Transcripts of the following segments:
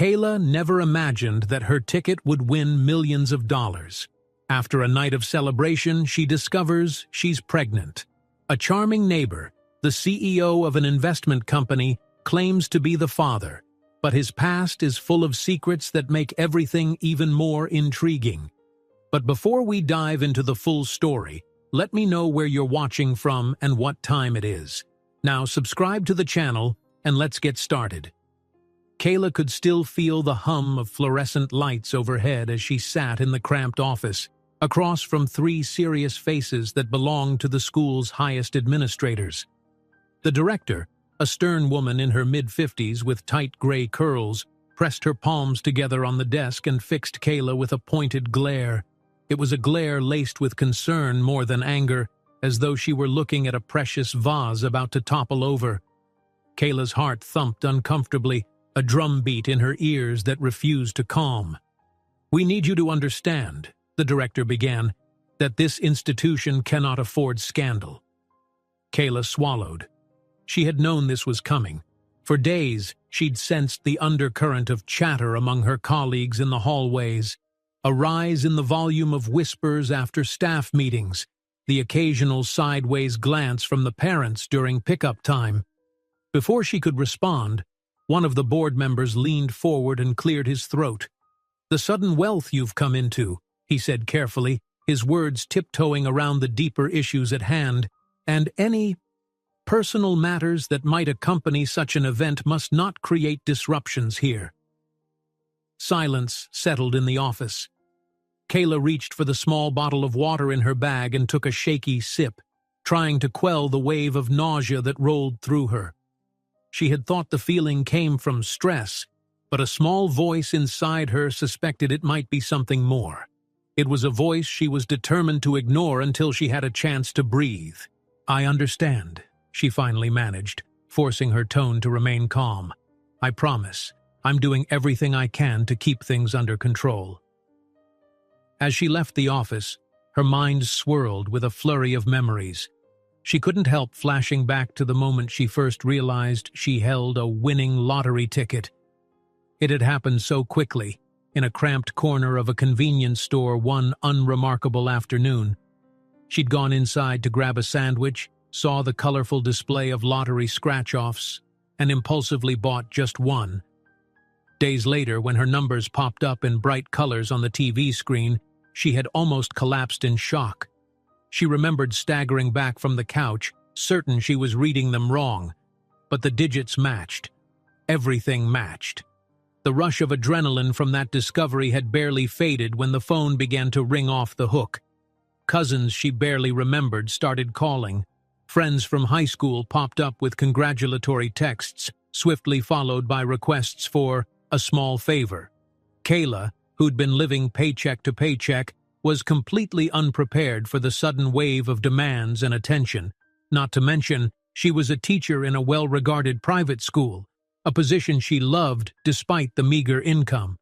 Kayla never imagined that her ticket would win millions of dollars. After a night of celebration, she discovers she's pregnant. A charming neighbor, the CEO of an investment company, claims to be the father, but his past is full of secrets that make everything even more intriguing. But before we dive into the full story, let me know where you're watching from and what time it is. Now subscribe to the channel and let's get started. Kayla could still feel the hum of fluorescent lights overhead as she sat in the cramped office, across from three serious faces that belonged to the school's highest administrators. The director, a stern woman in her mid-50s with tight gray curls, pressed her palms together on the desk and fixed Kayla with a pointed glare. It was a glare laced with concern more than anger, as though she were looking at a precious vase about to topple over. Kayla's heart thumped uncomfortably, a drumbeat in her ears that refused to calm. "We need you to understand," the director began, "that this institution cannot afford scandal." Kayla swallowed. She had known this was coming. For days, she'd sensed the undercurrent of chatter among her colleagues in the hallways, a rise in the volume of whispers after staff meetings, the occasional sideways glance from the parents during pickup time. Before she could respond, one of the board members leaned forward and cleared his throat. "The sudden wealth you've come into," he said carefully, his words tiptoeing around the deeper issues at hand, "and any personal matters that might accompany such an event must not create disruptions here." Silence settled in the office. Kayla reached for the small bottle of water in her bag and took a shaky sip, trying to quell the wave of nausea that rolled through her. She had thought the feeling came from stress, but a small voice inside her suspected it might be something more. It was a voice she was determined to ignore until she had a chance to breathe. "I understand," she finally managed, forcing her tone to remain calm. "I promise, I'm doing everything I can to keep things under control." As she left the office, her mind swirled with a flurry of memories. She couldn't help flashing back to the moment she first realized she held a winning lottery ticket. It had happened so quickly, in a cramped corner of a convenience store one unremarkable afternoon. She'd gone inside to grab a sandwich, saw the colorful display of lottery scratch-offs, and impulsively bought just one. Days later, when her numbers popped up in bright colors on the TV screen, she had almost collapsed in shock. She remembered staggering back from the couch, certain she was reading them wrong. But the digits matched. Everything matched. The rush of adrenaline from that discovery had barely faded when the phone began to ring off the hook. Cousins she barely remembered started calling. Friends from high school popped up with congratulatory texts, swiftly followed by requests for a small favor. Kayla, who'd been living paycheck to paycheck, was completely unprepared for the sudden wave of demands and attention. Not to mention, she was a teacher in a well-regarded private school, a position she loved despite the meager income,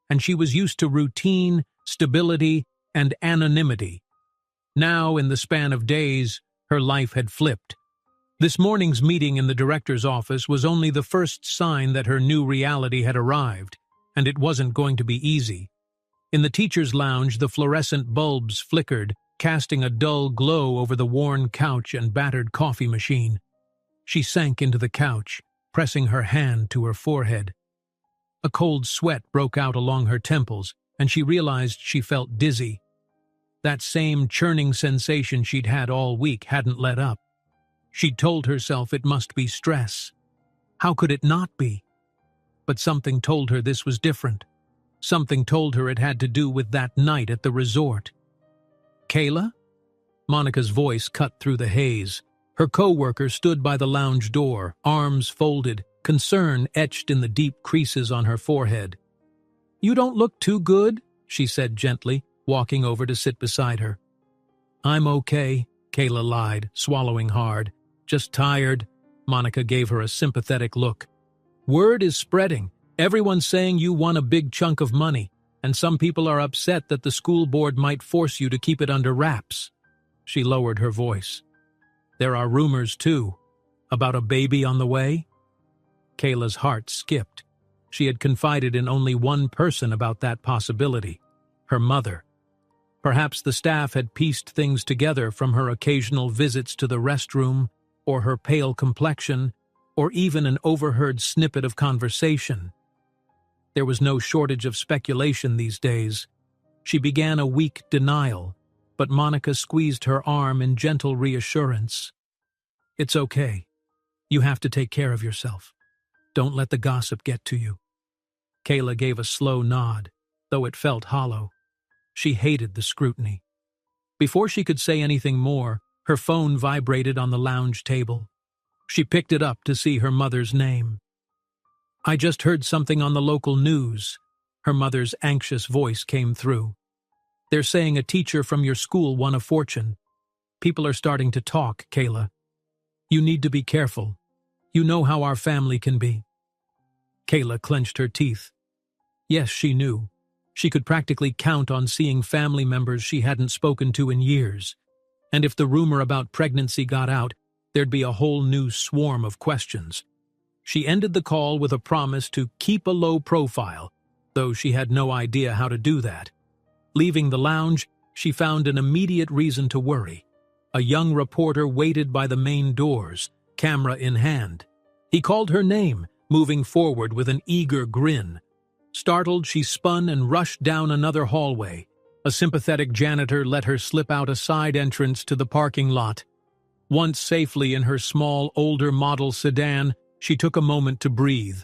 and she was used to routine, stability, and anonymity. Now, in the span of days, her life had flipped. This morning's meeting in the director's office was only the first sign that her new reality had arrived, and it wasn't going to be easy. In the teacher's lounge, the fluorescent bulbs flickered, casting a dull glow over the worn couch and battered coffee machine. She sank into the couch, pressing her hand to her forehead. A cold sweat broke out along her temples, and she realized she felt dizzy. That same churning sensation she'd had all week hadn't let up. She'd told herself it must be stress. How could it not be? But something told her this was different. Something told her it had to do with that night at the resort. "Kayla?" Monica's voice cut through the haze. Her co-worker stood by the lounge door, arms folded, concern etched in the deep creases on her forehead. "You don't look too good," she said gently, walking over to sit beside her. "I'm okay," Kayla lied, swallowing hard. "Just tired." Monica gave her a sympathetic look. "Word is spreading. Everyone's saying you won a big chunk of money, and some people are upset that the school board might force you to keep it under wraps." She lowered her voice. "There are rumors, too, about a baby on the way." Kayla's heart skipped. She had confided in only one person about that possibility, her mother. Perhaps the staff had pieced things together from her occasional visits to the restroom, or her pale complexion, or even an overheard snippet of conversation. There was no shortage of speculation these days. She began a weak denial, but Monica squeezed her arm in gentle reassurance. "It's okay. You have to take care of yourself. Don't let the gossip get to you." Kayla gave a slow nod, though it felt hollow. She hated the scrutiny. Before she could say anything more, her phone vibrated on the lounge table. She picked it up to see her mother's name. "I just heard something on the local news." Her mother's anxious voice came through. "They're saying a teacher from your school won a fortune. People are starting to talk, Kayla. You need to be careful. You know how our family can be." Kayla clenched her teeth. Yes, she knew. She could practically count on seeing family members she hadn't spoken to in years. And if the rumor about pregnancy got out, there'd be a whole new swarm of questions. She ended the call with a promise to keep a low profile, though she had no idea how to do that. Leaving the lounge, she found an immediate reason to worry. A young reporter waited by the main doors, camera in hand. He called her name, moving forward with an eager grin. Startled, she spun and rushed down another hallway. A sympathetic janitor let her slip out a side entrance to the parking lot. Once safely in her small, older model sedan, she took a moment to breathe.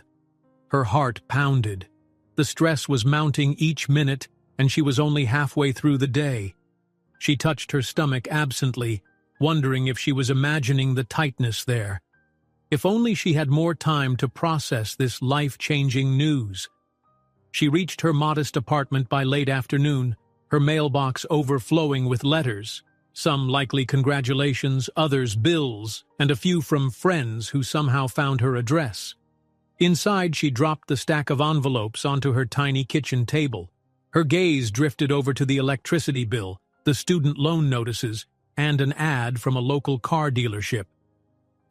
Her heart pounded. The stress was mounting each minute, and she was only halfway through the day. She touched her stomach absently, wondering if she was imagining the tightness there. If only she had more time to process this life-changing news. She reached her modest apartment by late afternoon, her mailbox overflowing with letters, some likely congratulations, others bills, and a few from friends who somehow found her address. Inside, she dropped the stack of envelopes onto her tiny kitchen table. Her gaze drifted over to the electricity bill, the student loan notices, and an ad from a local car dealership.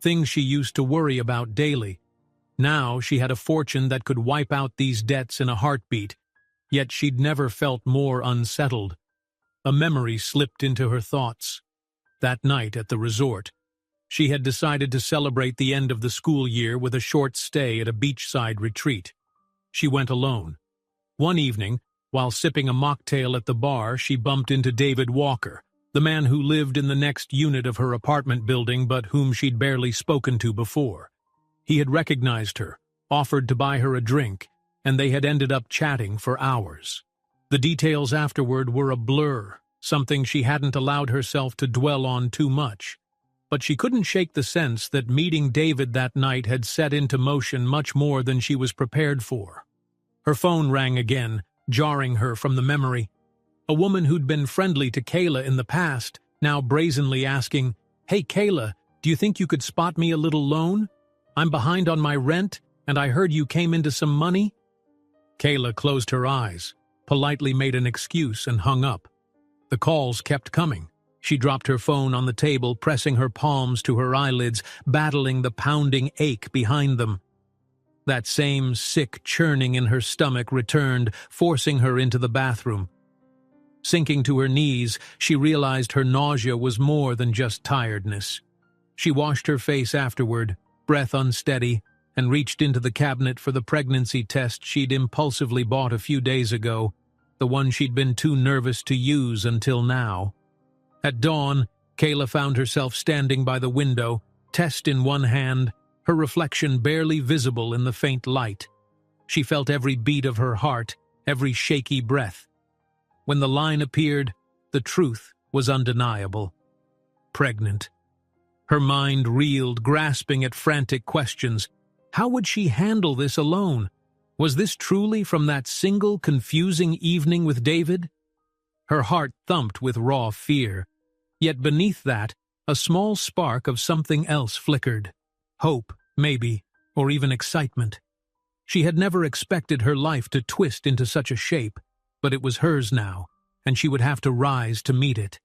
Things she used to worry about daily. Now she had a fortune that could wipe out these debts in a heartbeat, yet she'd never felt more unsettled. A memory slipped into her thoughts. That night at the resort, she had decided to celebrate the end of the school year with a short stay at a beachside retreat. She went alone. One evening, while sipping a mocktail at the bar, she bumped into David Walker, the man who lived in the next unit of her apartment building but whom she'd barely spoken to before. He had recognized her, offered to buy her a drink, and they had ended up chatting for hours. The details afterward were a blur, something she hadn't allowed herself to dwell on too much. But she couldn't shake the sense that meeting David that night had set into motion much more than she was prepared for. Her phone rang again, jarring her from the memory. A woman who'd been friendly to Kayla in the past, now brazenly asking, "Hey Kayla, do you think you could spot me a little loan? I'm behind on my rent, and I heard you came into some money." Kayla closed her eyes, politely made an excuse, and hung up. The calls kept coming. She dropped her phone on the table, pressing her palms to her eyelids, battling the pounding ache behind them. That same sick churning in her stomach returned, forcing her into the bathroom. Sinking to her knees, she realized her nausea was more than just tiredness. She washed her face afterward, breath unsteady, and reached into the cabinet for the pregnancy test she'd impulsively bought a few days ago, the one she'd been too nervous to use until now. At dawn, Kayla found herself standing by the window, test in one hand, her reflection barely visible in the faint light. She felt every beat of her heart, every shaky breath. When the line appeared, the truth was undeniable. Pregnant. Her mind reeled, grasping at frantic questions. How would she handle this alone? Was this truly from that single confusing evening with David? Her heart thumped with raw fear. Yet beneath that, a small spark of something else flickered. Hope, maybe, or even excitement. She had never expected her life to twist into such a shape, but it was hers now, and she would have to rise to meet it.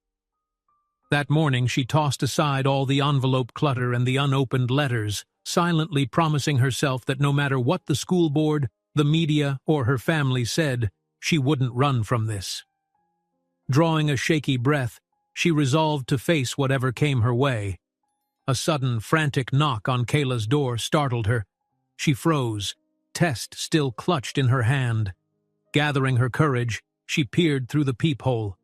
That morning she tossed aside all the envelope clutter and the unopened letters, silently promising herself that no matter what the school board, The media or her family said she wouldn't run from this. Drawing a shaky breath, she resolved to face whatever came her way. A sudden, frantic knock on Kayla's door startled her. She froze, test still clutched in her hand. Gathering her courage, she peered through the peephole.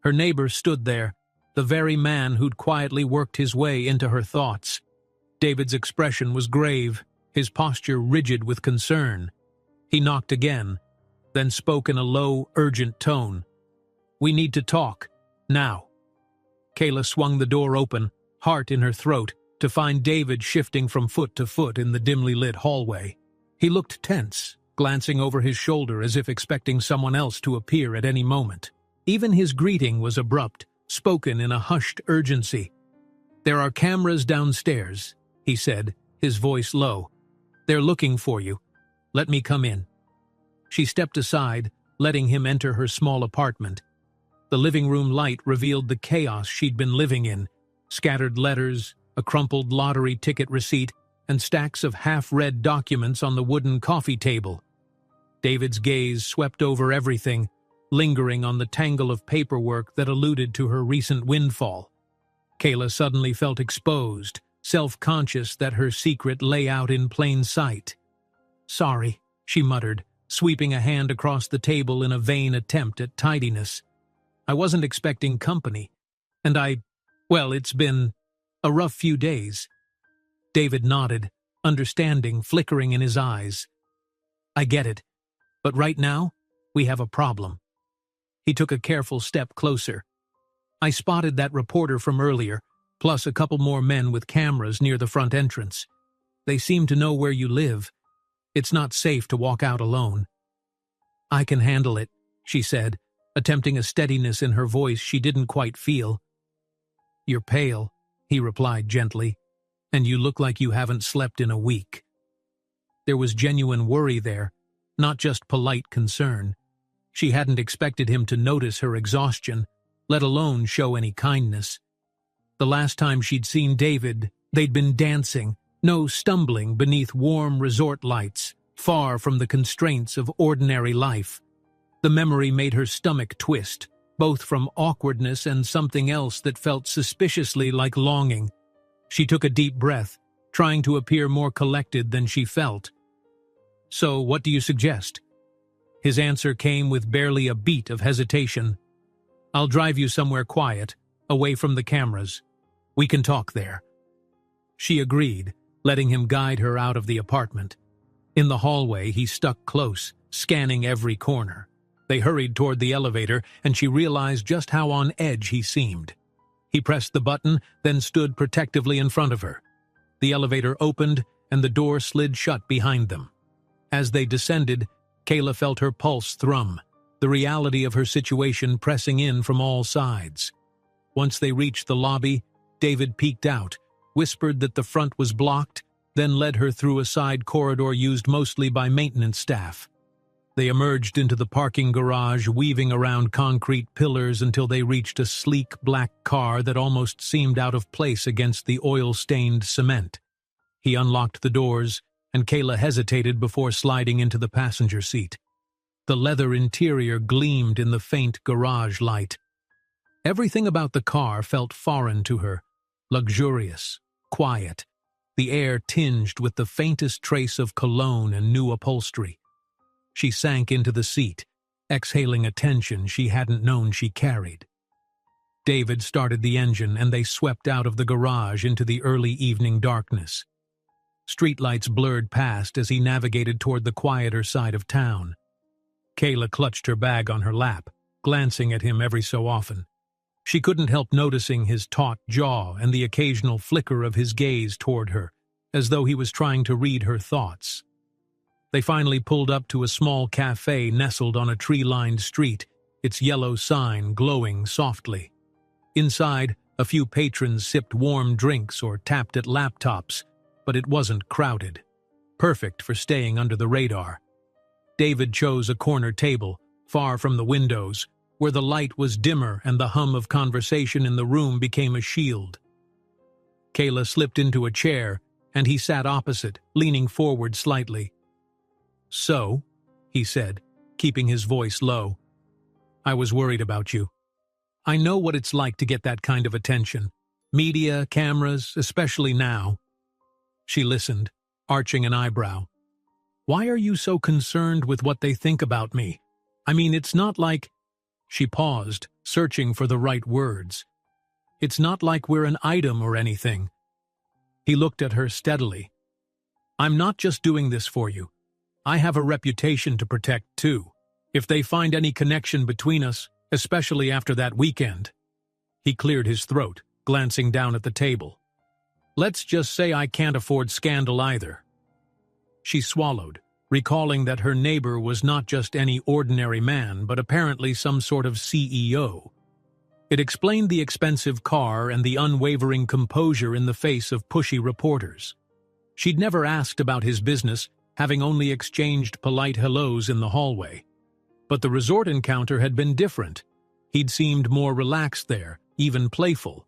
Her neighbor stood there, the very man who'd quietly worked his way into her thoughts. David's expression was grave, his posture rigid with concern. He knocked again, then spoke in a low, urgent tone. "We need to talk, now." Kayla swung the door open, heart in her throat, to find David shifting from foot to foot in the dimly lit hallway. He looked tense, glancing over his shoulder as if expecting someone else to appear at any moment. Even his greeting was abrupt, spoken in a hushed urgency. "There are cameras downstairs," he said, his voice low. "They're looking for you. Let me come in." She stepped aside, letting him enter her small apartment. The living room light revealed the chaos she'd been living in: scattered letters, a crumpled lottery ticket receipt, and stacks of half-read documents on the wooden coffee table. David's gaze swept over everything, lingering on the tangle of paperwork that alluded to her recent windfall. Kayla suddenly felt exposed, self-conscious that her secret lay out in plain sight. "Sorry," she muttered, sweeping a hand across the table in a vain attempt at tidiness. "I wasn't expecting company, and it's been a rough few days." David nodded, understanding flickering in his eyes. "I get it, but right now, we have a problem." He took a careful step closer. "I spotted that reporter from earlier, plus a couple more men with cameras near the front entrance. They seem to know where you live. It's not safe to walk out alone." "I can handle it," she said, attempting a steadiness in her voice she didn't quite feel. "You're pale," he replied gently, "and you look like you haven't slept in a week." There was genuine worry there, not just polite concern. She hadn't expected him to notice her exhaustion, let alone show any kindness. The last time she'd seen David, they'd been dancing, no stumbling beneath warm resort lights, far from the constraints of ordinary life. The memory made her stomach twist, both from awkwardness and something else that felt suspiciously like longing. She took a deep breath, trying to appear more collected than she felt. "So, what do you suggest?" His answer came with barely a beat of hesitation. "I'll drive you somewhere quiet, away from the cameras. We can talk there." She agreed, letting him guide her out of the apartment. In the hallway, he stuck close, scanning every corner. They hurried toward the elevator, and she realized just how on edge he seemed. He pressed the button, then stood protectively in front of her. The elevator opened, and the door slid shut behind them. As they descended, Kayla felt her pulse thrum, the reality of her situation pressing in from all sides. Once they reached the lobby, David peeked out, whispered that the front was blocked, then led her through a side corridor used mostly by maintenance staff. They emerged into the parking garage, weaving around concrete pillars until they reached a sleek black car that almost seemed out of place against the oil-stained cement. He unlocked the doors, and Kayla hesitated before sliding into the passenger seat. The leather interior gleamed in the faint garage light. Everything about the car felt foreign to her, luxurious, quiet, the air tinged with the faintest trace of cologne and new upholstery. She sank into the seat, exhaling a tension she hadn't known she carried. David started the engine, and they swept out of the garage into the early evening darkness. Streetlights blurred past as he navigated toward the quieter side of town. Kayla clutched her bag on her lap, glancing at him every so often. She couldn't help noticing his taut jaw and the occasional flicker of his gaze toward her, as though he was trying to read her thoughts. They finally pulled up to a small cafe nestled on a tree-lined street, its yellow sign glowing softly. Inside, a few patrons sipped warm drinks or tapped at laptops, but it wasn't crowded. Perfect for staying under the radar. David chose a corner table, far from the windows, where the light was dimmer and the hum of conversation in the room became a shield. Kayla slipped into a chair, and he sat opposite, leaning forward slightly. "So," he said, keeping his voice low. "I was worried about you. I know what it's like to get that kind of attention. Media, cameras, especially now." She listened, arching an eyebrow. "Why are you so concerned with what they think about me? I mean, it's not like—" She paused, searching for the right words. "It's not like we're an item or anything." He looked at her steadily. "I'm not just doing this for you. I have a reputation to protect, too. If they find any connection between us, especially after that weekend—" He cleared his throat, glancing down at the table. "Let's just say I can't afford scandal either." She swallowed, recalling that her neighbor was not just any ordinary man, but apparently some sort of CEO. It explained the expensive car and the unwavering composure in the face of pushy reporters. She'd never asked about his business, having only exchanged polite hellos in the hallway. But the resort encounter had been different. He'd seemed more relaxed there, even playful.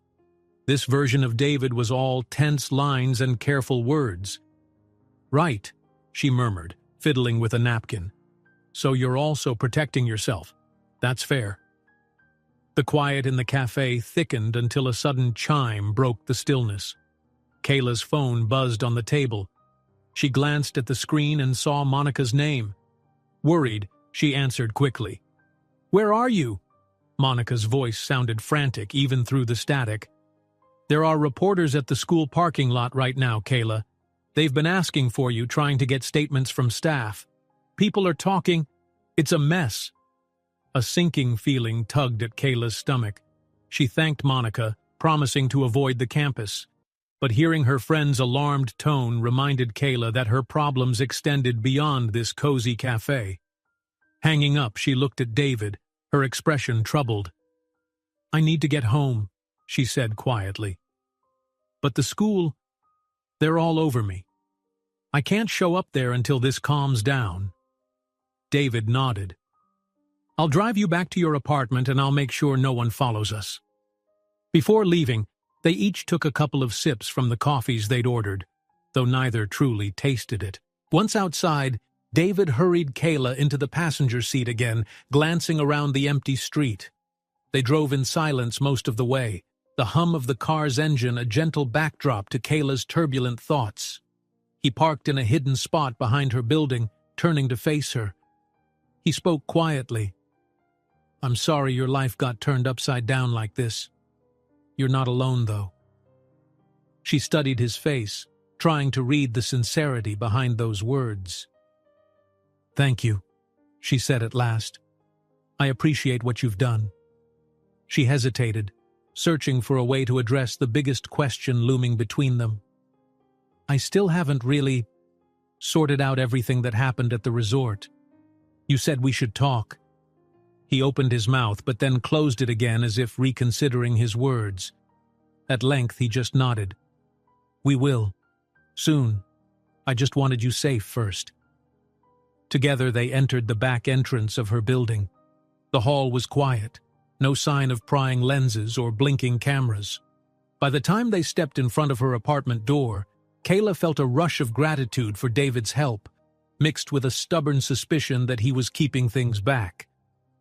This version of David was all tense lines and careful words. "Right," she murmured, fiddling with a napkin. "So you're also protecting yourself. That's fair." The quiet in the cafe thickened until a sudden chime broke the stillness. Kayla's phone buzzed on the table. She glanced at the screen and saw Monica's name. Worried, she answered quickly. "Where are you?" Monica's voice sounded frantic even through the static. "There are reporters at the school parking lot right now, Kayla. They've been asking for you, trying to get statements from staff. People are talking. It's a mess." A sinking feeling tugged at Kayla's stomach. She thanked Monica, promising to avoid the campus. But hearing her friend's alarmed tone reminded Kayla that her problems extended beyond this cozy cafe. Hanging up, she looked at David, her expression troubled. "I need to get home," she said quietly. "But the school, they're all over me. I can't show up there until this calms down." David nodded. "I'll drive you back to your apartment and I'll make sure no one follows us." Before leaving, they each took a couple of sips from the coffees they'd ordered, though neither truly tasted it. Once outside, David hurried Kayla into the passenger seat again, glancing around the empty street. They drove in silence most of the way, the hum of the car's engine a gentle backdrop to Kayla's turbulent thoughts. He parked in a hidden spot behind her building, turning to face her. He spoke quietly. "I'm sorry your life got turned upside down like this. You're not alone, though." She studied his face, trying to read the sincerity behind those words. "Thank you," she said at last. "I appreciate what you've done." She hesitated, searching for a way to address the biggest question looming between them. "I still haven't really sorted out everything that happened at the resort. You said we should talk." He opened his mouth but then closed it again as if reconsidering his words. At length he just nodded. "We will. Soon. I just wanted you safe first." Together they entered the back entrance of her building. The hall was quiet, no sign of prying lenses or blinking cameras. By the time they stepped in front of her apartment door, Kayla felt a rush of gratitude for David's help, mixed with a stubborn suspicion that he was keeping things back.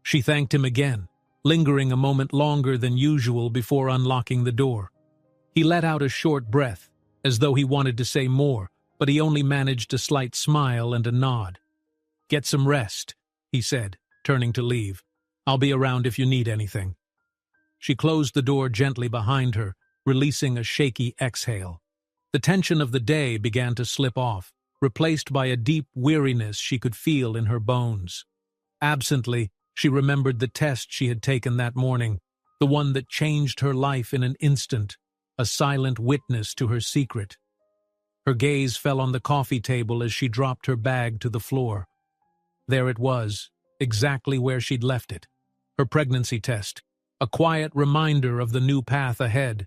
She thanked him again, lingering a moment longer than usual before unlocking the door. He let out a short breath, as though he wanted to say more, but he only managed a slight smile and a nod. "Get some rest," he said, turning to leave. "I'll be around if you need anything." She closed the door gently behind her, releasing a shaky exhale. The tension of the day began to slip off, replaced by a deep weariness she could feel in her bones. Absently, she remembered the test she had taken that morning, the one that changed her life in an instant, a silent witness to her secret. Her gaze fell on the coffee table as she dropped her bag to the floor. There it was, exactly where she'd left it. Her pregnancy test, a quiet reminder of the new path ahead.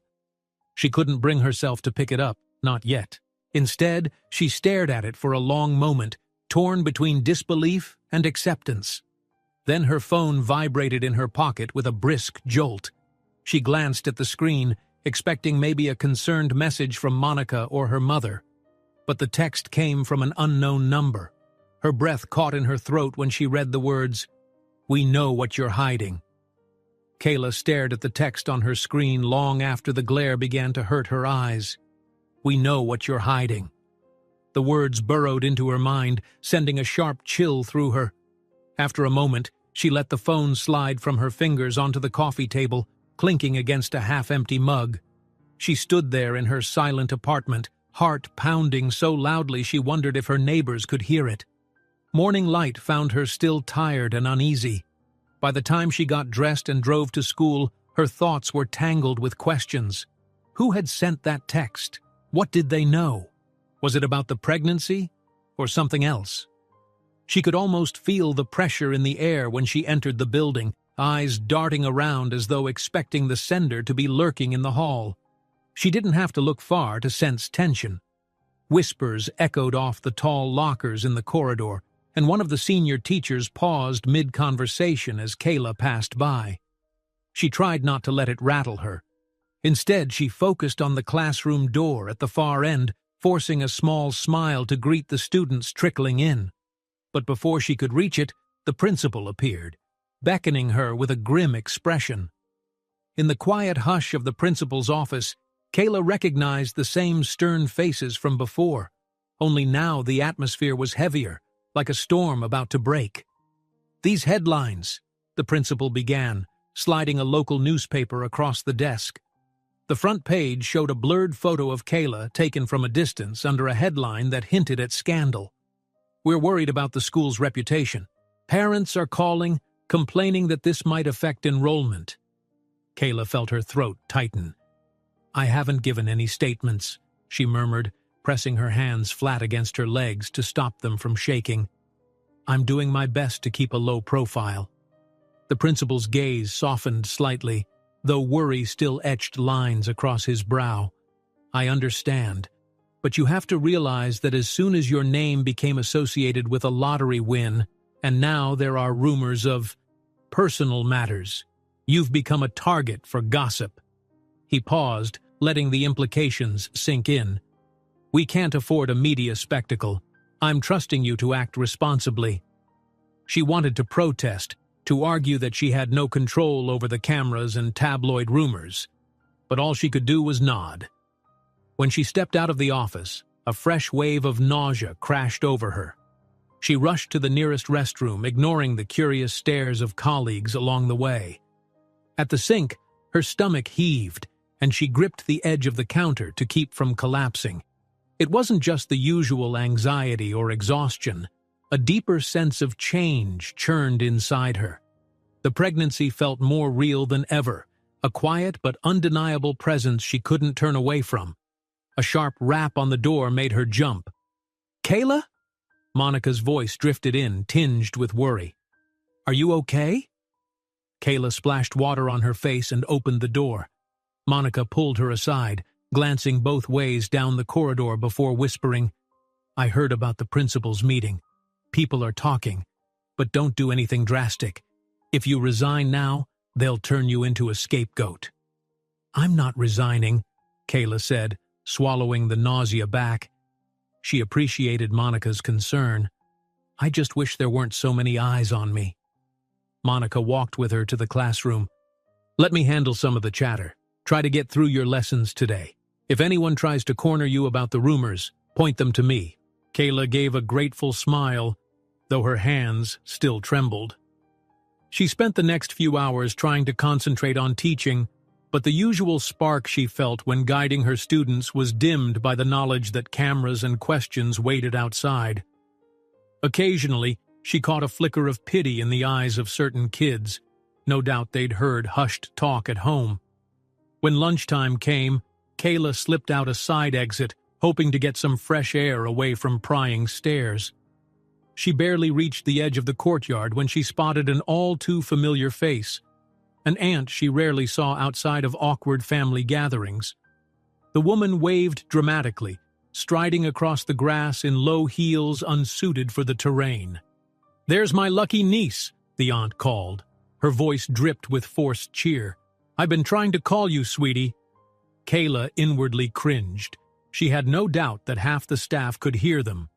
She couldn't bring herself to pick it up, not yet. Instead, she stared at it for a long moment, torn between disbelief and acceptance. Then her phone vibrated in her pocket with a brisk jolt. She glanced at the screen, expecting maybe a concerned message from Monica or her mother. But the text came from an unknown number. Her breath caught in her throat when she read the words, "We know what you're hiding." Kayla stared at the text on her screen long after the glare began to hurt her eyes. "We know what you're hiding." The words burrowed into her mind, sending a sharp chill through her. After a moment, she let the phone slide from her fingers onto the coffee table, clinking against a half-empty mug. She stood there in her silent apartment, heart pounding so loudly she wondered if her neighbors could hear it. Morning light found her still tired and uneasy. By the time she got dressed and drove to school, her thoughts were tangled with questions. Who had sent that text? What did they know? Was it about the pregnancy or something else? She could almost feel the pressure in the air when she entered the building, eyes darting around as though expecting the sender to be lurking in the hall. She didn't have to look far to sense tension. Whispers echoed off the tall lockers in the corridor, and one of the senior teachers paused mid-conversation as Kayla passed by. She tried not to let it rattle her. Instead, she focused on the classroom door at the far end, forcing a small smile to greet the students trickling in. But before she could reach it, the principal appeared, beckoning her with a grim expression. In the quiet hush of the principal's office, Kayla recognized the same stern faces from before, only now the atmosphere was heavier, like a storm about to break. "These headlines," the principal began, sliding a local newspaper across the desk. The front page showed a blurred photo of Kayla taken from a distance under a headline that hinted at scandal. "We're worried about the school's reputation. Parents are calling, complaining that this might affect enrollment." Kayla felt her throat tighten. "I haven't given any statements," she murmured, pressing her hands flat against her legs to stop them from shaking. "I'm doing my best to keep a low profile." The principal's gaze softened slightly, though worry still etched lines across his brow. "I understand, but you have to realize that as soon as your name became associated with a lottery win, and now there are rumors of personal matters, you've become a target for gossip." He paused, letting the implications sink in. "We can't afford a media spectacle. I'm trusting you to act responsibly." She wanted to protest, to argue that she had no control over the cameras and tabloid rumors, but all she could do was nod. When she stepped out of the office, a fresh wave of nausea crashed over her. She rushed to the nearest restroom, ignoring the curious stares of colleagues along the way. At the sink, her stomach heaved, and she gripped the edge of the counter to keep from collapsing. It wasn't just the usual anxiety or exhaustion. A deeper sense of change churned inside her. The pregnancy felt more real than ever, a quiet but undeniable presence she couldn't turn away from. A sharp rap on the door made her jump. "Kayla?" Monica's voice drifted in, tinged with worry. "Are you okay?" Kayla splashed water on her face and opened the door. Monica pulled her aside, glancing both ways down the corridor before whispering, "I heard about the principal's meeting. People are talking, but don't do anything drastic. If you resign now, they'll turn you into a scapegoat." "I'm not resigning," Kayla said, swallowing the nausea back. She appreciated Monica's concern. "I just wish there weren't so many eyes on me." Monica walked with her to the classroom. "Let me handle some of the chatter. Try to get through your lessons today. If anyone tries to corner you about the rumors, point them to me." Kayla gave a grateful smile, though her hands still trembled. She spent the next few hours trying to concentrate on teaching, but the usual spark she felt when guiding her students was dimmed by the knowledge that cameras and questions waited outside. Occasionally, she caught a flicker of pity in the eyes of certain kids. No doubt they'd heard hushed talk at home. When lunchtime came, Kayla slipped out a side exit, hoping to get some fresh air away from prying stares. She barely reached the edge of the courtyard when she spotted an all-too-familiar face, an aunt she rarely saw outside of awkward family gatherings. The woman waved dramatically, striding across the grass in low heels unsuited for the terrain. "There's my lucky niece," the aunt called. Her voice dripped with forced cheer. "I've been trying to call you, sweetie." Kayla inwardly cringed. She had no doubt that half the staff could hear them.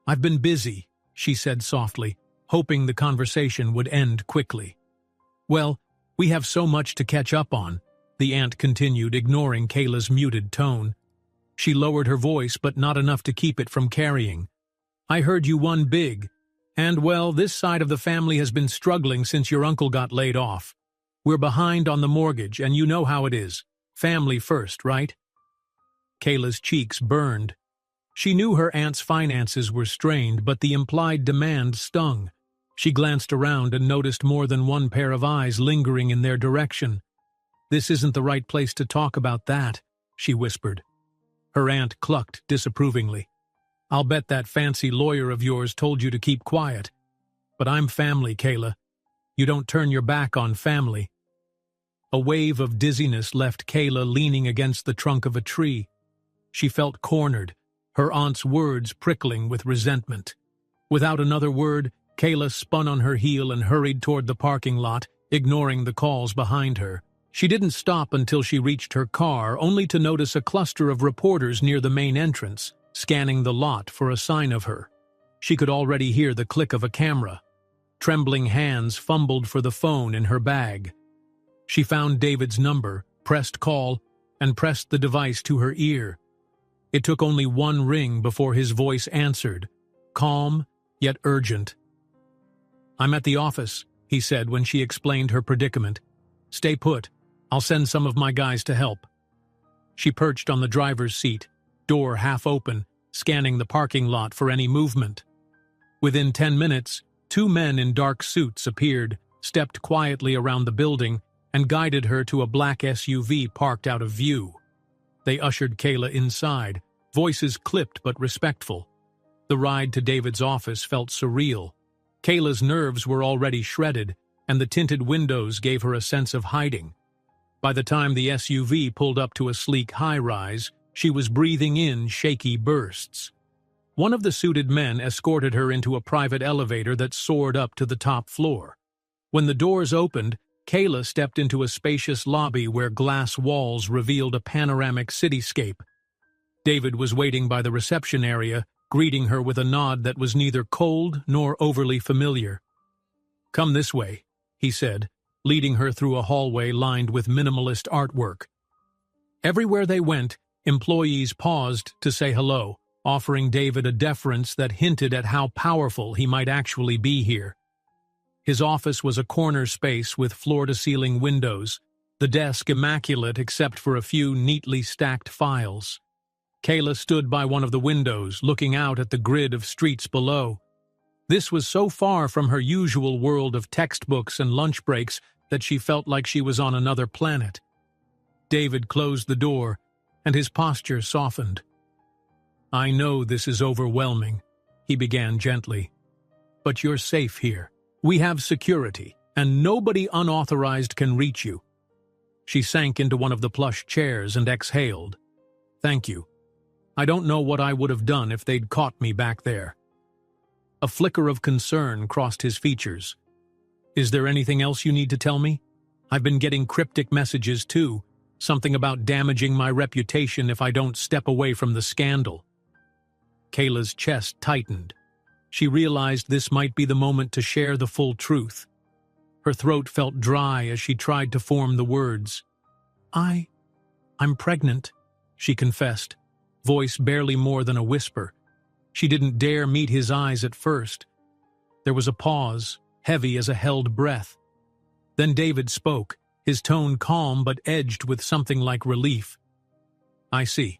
"I've been busy," she said softly, hoping the conversation would end quickly. Well, we have so much to catch up on, the aunt continued, ignoring Kayla's muted tone. She lowered her voice, but not enough to keep it from carrying. I heard you won big, and well, this side of the family has been struggling since your uncle got laid off. We're behind on the mortgage, and you know how it is. Family first, right? Kayla's cheeks burned. She knew her aunt's finances were strained, but the implied demand stung. She glanced around and noticed more than one pair of eyes lingering in their direction. This isn't the right place to talk about that, she whispered. Her aunt clucked disapprovingly. I'll bet that fancy lawyer of yours told you to keep quiet. But I'm family, Kayla. You don't turn your back on family. A wave of dizziness left Kayla leaning against the trunk of a tree. She felt cornered, her aunt's words prickling with resentment. Without another word, Kayla spun on her heel and hurried toward the parking lot, ignoring the calls behind her. She didn't stop until she reached her car, only to notice a cluster of reporters near the main entrance, scanning the lot for a sign of her. She could already hear the click of a camera. Trembling hands fumbled for the phone in her bag. She found David's number, pressed call, and pressed the device to her ear. It took only one ring before his voice answered, calm yet urgent. I'm at the office, he said when she explained her predicament. Stay put. I'll send some of my guys to help. She perched on the driver's seat, door half open, scanning the parking lot for any movement. Within 10 minutes, 2 men in dark suits appeared, stepped quietly around the building, and guided her to a black SUV parked out of view. They ushered Kayla inside, voices clipped but respectful. The ride to David's office felt surreal. Kayla's nerves were already shredded, and the tinted windows gave her a sense of hiding. By the time the SUV pulled up to a sleek high-rise, she was breathing in shaky bursts. One of the suited men escorted her into a private elevator that soared up to the top floor. When the doors opened, Kayla stepped into a spacious lobby where glass walls revealed a panoramic cityscape. David was waiting by the reception area, greeting her with a nod that was neither cold nor overly familiar. Come this way, he said, leading her through a hallway lined with minimalist artwork. Everywhere they went, employees paused to say hello, offering David a deference that hinted at how powerful he might actually be here. His office was a corner space with floor-to-ceiling windows, the desk immaculate except for a few neatly stacked files. Kayla stood by one of the windows, looking out at the grid of streets below. This was so far from her usual world of textbooks and lunch breaks that she felt like she was on another planet. David closed the door, and his posture softened. I know this is overwhelming, he began gently. But you're safe here. We have security, and nobody unauthorized can reach you. She sank into one of the plush chairs and exhaled. Thank you. I don't know what I would have done if they'd caught me back there. A flicker of concern crossed his features. Is there anything else you need to tell me? I've been getting cryptic messages too, something about damaging my reputation if I don't step away from the scandal. Kayla's chest tightened. She realized this might be the moment to share the full truth. Her throat felt dry as she tried to form the words. I'm pregnant, she confessed, voice barely more than a whisper. She didn't dare meet his eyes at first. There was a pause, heavy as a held breath. Then David spoke, his tone calm but edged with something like relief. I see.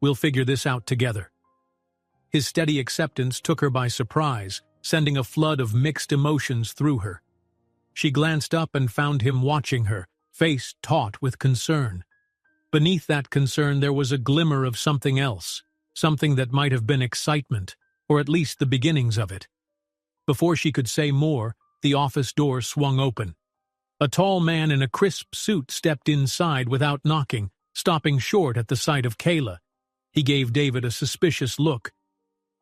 We'll figure this out together. His steady acceptance took her by surprise, sending a flood of mixed emotions through her. She glanced up and found him watching her, face taut with concern. Beneath that concern there was a glimmer of something else, something that might have been excitement, or at least the beginnings of it. Before she could say more, the office door swung open. A tall man in a crisp suit stepped inside without knocking, stopping short at the sight of Kayla. He gave David a suspicious look.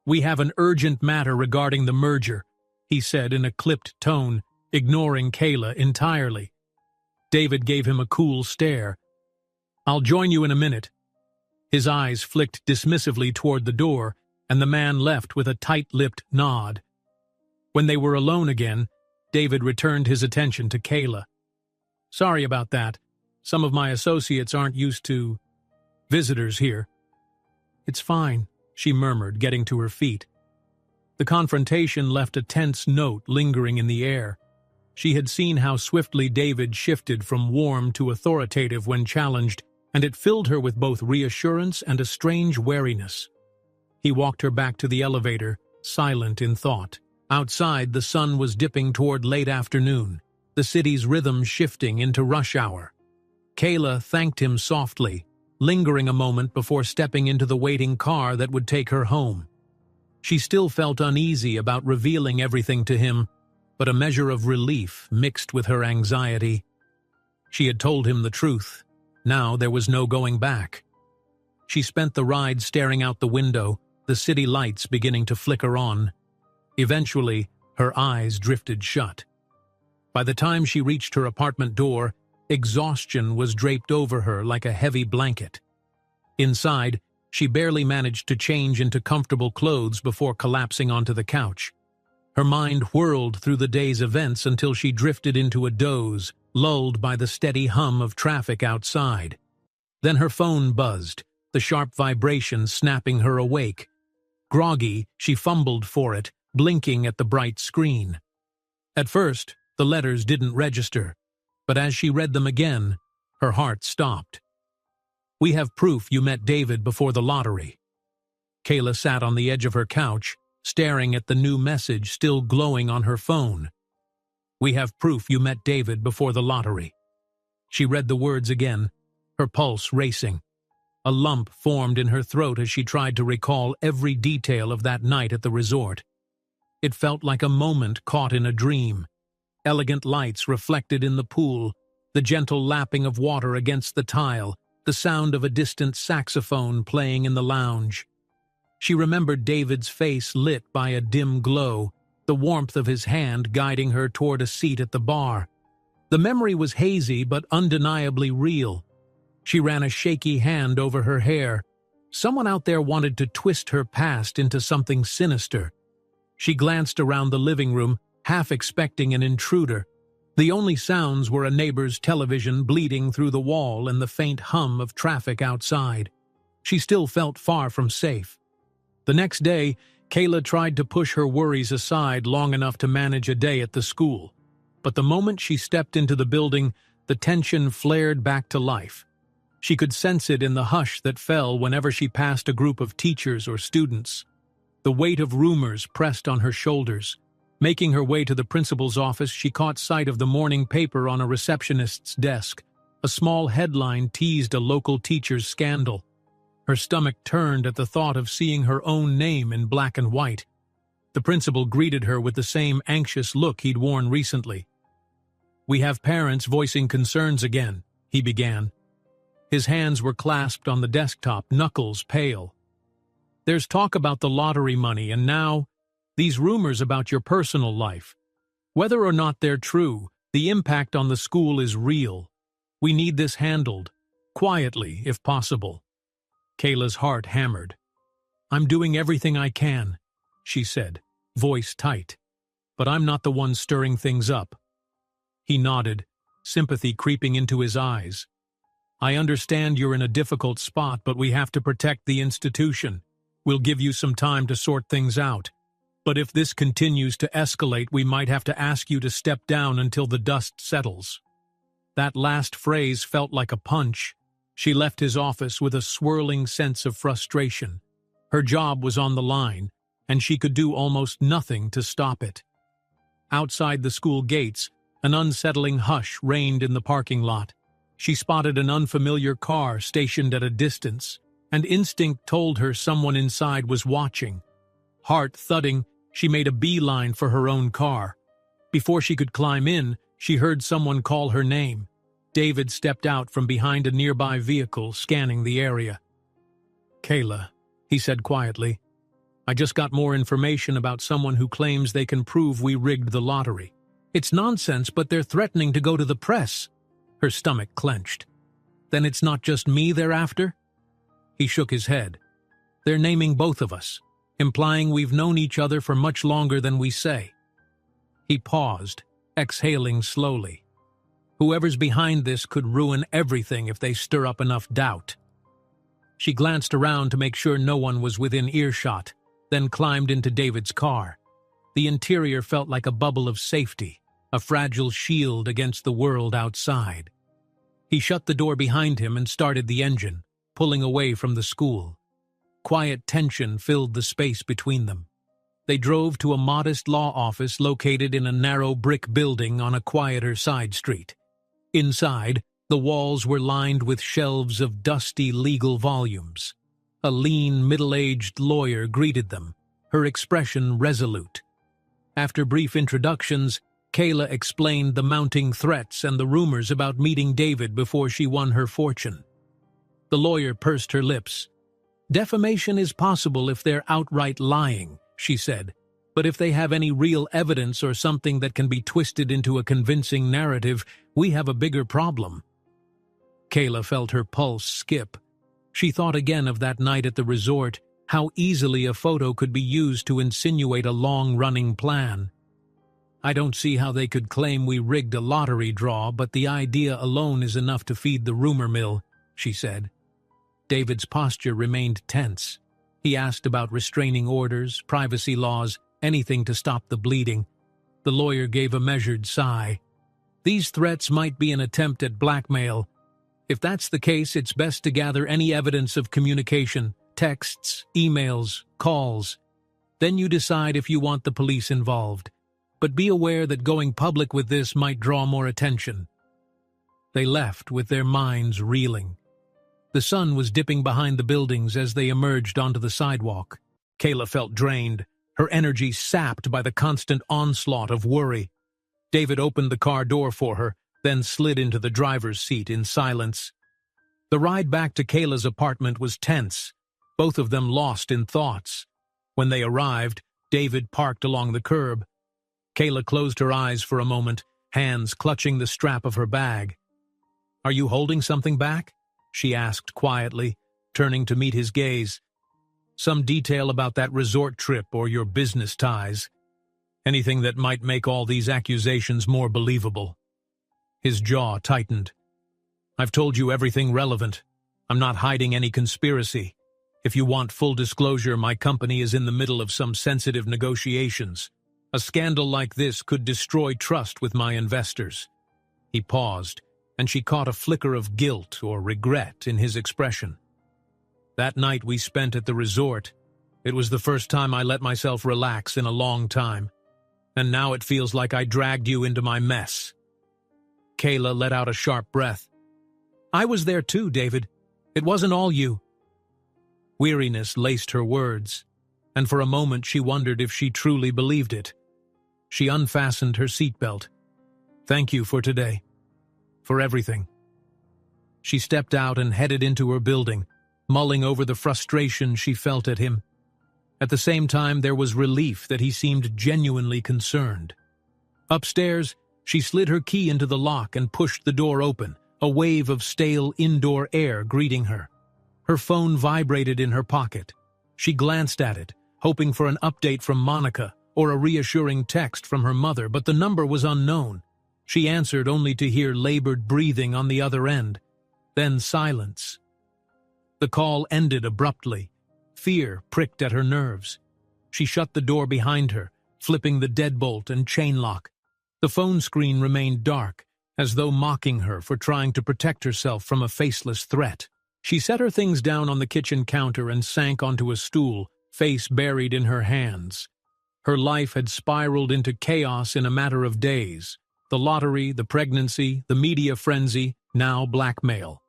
We have an urgent matter regarding the merger, he said in a clipped tone, ignoring Kayla entirely. David gave him a cool stare. I'll join you in a minute. His eyes flicked dismissively toward the door, and the man left with a tight-lipped nod. When they were alone again, David returned his attention to Kayla. "Sorry about that. Some of my associates aren't used to visitors here." "It's fine," she murmured, getting to her feet. The confrontation left a tense note lingering in the air. She had seen how swiftly David shifted from warm to authoritative when challenged, and it filled her with both reassurance and a strange wariness. He walked her back to the elevator, silent in thought. Outside, the sun was dipping toward late afternoon, the city's rhythm shifting into rush hour. Kayla thanked him softly, lingering a moment before stepping into the waiting car that would take her home. She still felt uneasy about revealing everything to him, but a measure of relief mixed with her anxiety. She had told him the truth. Now there was no going back. She spent the ride staring out the window, the city lights beginning to flicker on. Eventually, her eyes drifted shut. By the time she reached her apartment door, exhaustion was draped over her like a heavy blanket. Inside, she barely managed to change into comfortable clothes before collapsing onto the couch. Her mind whirled through the day's events until she drifted into a doze, lulled by the steady hum of traffic outside. Then her phone buzzed, the sharp vibration snapping her awake. Groggy, she fumbled for it, blinking at the bright screen. At first, the letters didn't register, but as she read them again, her heart stopped. "We have proof you met David before the lottery." Kayla sat on the edge of her couch, staring at the new message still glowing on her phone. "We have proof you met David before the lottery." She read the words again, her pulse racing. A lump formed in her throat as she tried to recall every detail of that night at the resort. It felt like a moment caught in a dream. Elegant lights reflected in the pool, the gentle lapping of water against the tile, the sound of a distant saxophone playing in the lounge. She remembered David's face lit by a dim glow, the warmth of his hand guiding her toward a seat at the bar. The memory was hazy but undeniably real. She ran a shaky hand over her hair. Someone out there wanted to twist her past into something sinister. She glanced around the living room, half expecting an intruder. The only sounds were a neighbor's television bleeding through the wall and the faint hum of traffic outside. She still felt far from safe. The next day, Kayla tried to push her worries aside long enough to manage a day at the school. But the moment she stepped into the building, the tension flared back to life. She could sense it in the hush that fell whenever she passed a group of teachers or students. The weight of rumors pressed on her shoulders. Making her way to the principal's office, she caught sight of the morning paper on a receptionist's desk. A small headline teased a local teacher's scandal. Her stomach turned at the thought of seeing her own name in black and white. The principal greeted her with the same anxious look he'd worn recently. "We have parents voicing concerns again," he began. His hands were clasped on the desktop, knuckles pale. "There's talk about the lottery money, and now these rumors about your personal life. Whether or not they're true, the impact on the school is real. We need this handled, quietly if possible." Kayla's heart hammered. "I'm doing everything I can," she said, voice tight. "But I'm not the one stirring things up." He nodded, sympathy creeping into his eyes. "I understand you're in a difficult spot, but we have to protect the institution. We'll give you some time to sort things out. But if this continues to escalate, we might have to ask you to step down until the dust settles." That last phrase felt like a punch. She left his office with a swirling sense of frustration. Her job was on the line, and she could do almost nothing to stop it. Outside the school gates, an unsettling hush reigned in the parking lot. She spotted an unfamiliar car stationed at a distance, and instinct told her someone inside was watching. Heart thudding, she made a beeline for her own car. Before she could climb in, she heard someone call her name. David stepped out from behind a nearby vehicle, scanning the area. "Kayla," he said quietly, "I just got more information about someone who claims they can prove we rigged the lottery. It's nonsense, but they're threatening to go to the press." Her stomach clenched. "Then it's not just me they're after?" He shook his head. "They're naming both of us. implying we've known each other for much longer than we say." He paused, exhaling slowly. Whoever's behind this could ruin everything if they stir up enough doubt. She glanced around to make sure no one was within earshot, then climbed into David's car. The interior felt like a bubble of safety, a fragile shield against the world outside. He shut the door behind him and started the engine, pulling away from the school. Quiet tension filled the space between them. They drove to a modest law office located in a narrow brick building on a quieter side street. Inside, the walls were lined with shelves of dusty legal volumes. A lean, middle-aged lawyer greeted them, her expression resolute. After brief introductions, Kayla explained the mounting threats and the rumors about meeting David before she won her fortune. The lawyer pursed her lips. "Defamation is possible if they're outright lying," she said, "but if they have any real evidence or something that can be twisted into a convincing narrative, we have a bigger problem." Kayla felt her pulse skip. She thought again of that night at the resort, how easily a photo could be used to insinuate a long-running plan. "I don't see how they could claim we rigged a lottery draw, but the idea alone is enough to feed the rumor mill," she said. David's posture remained tense. He asked about restraining orders, privacy laws, anything to stop the bleeding. The lawyer gave a measured sigh. "These threats might be an attempt at blackmail. If that's the case, it's best to gather any evidence of communication, texts, emails, calls. Then you decide if you want the police involved. But be aware that going public with this might draw more attention." They left with their minds reeling. The sun was dipping behind the buildings as they emerged onto the sidewalk. Kayla felt drained, her energy sapped by the constant onslaught of worry. David opened the car door for her, then slid into the driver's seat in silence. The ride back to Kayla's apartment was tense, both of them lost in thoughts. When they arrived, David parked along the curb. Kayla closed her eyes for a moment, hands clutching the strap of her bag. "Are you holding something back?" she asked quietly, turning to meet his gaze. "Some detail about that resort trip or your business ties. Anything that might make all these accusations more believable." His jaw tightened. "I've told you everything relevant. I'm not hiding any conspiracy. If you want full disclosure, my company is in the middle of some sensitive negotiations. A scandal like this could destroy trust with my investors." He paused, and she caught a flicker of guilt or regret in his expression. "That night we spent at the resort, it was the first time I let myself relax in a long time. And now it feels like I dragged you into my mess." Kayla let out a sharp breath. "I was there too, David. It wasn't all you." Weariness laced her words, and for a moment she wondered if she truly believed it. She unfastened her seatbelt. "Thank you for today. For everything." She stepped out and headed into her building, mulling over the frustration she felt at him. At the same time, there was relief that he seemed genuinely concerned. Upstairs, she slid her key into the lock and pushed the door open, a wave of stale indoor air greeting her. Her phone vibrated in her pocket. She glanced at it, hoping for an update from Monica or a reassuring text from her mother, but the number was unknown. She answered only to hear labored breathing on the other end, then silence. The call ended abruptly. Fear pricked at her nerves. She shut the door behind her, flipping the deadbolt and chain lock. The phone screen remained dark, as though mocking her for trying to protect herself from a faceless threat. She set her things down on the kitchen counter and sank onto a stool, face buried in her hands. Her life had spiraled into chaos in a matter of days. The lottery, the pregnancy, the media frenzy, now blackmail.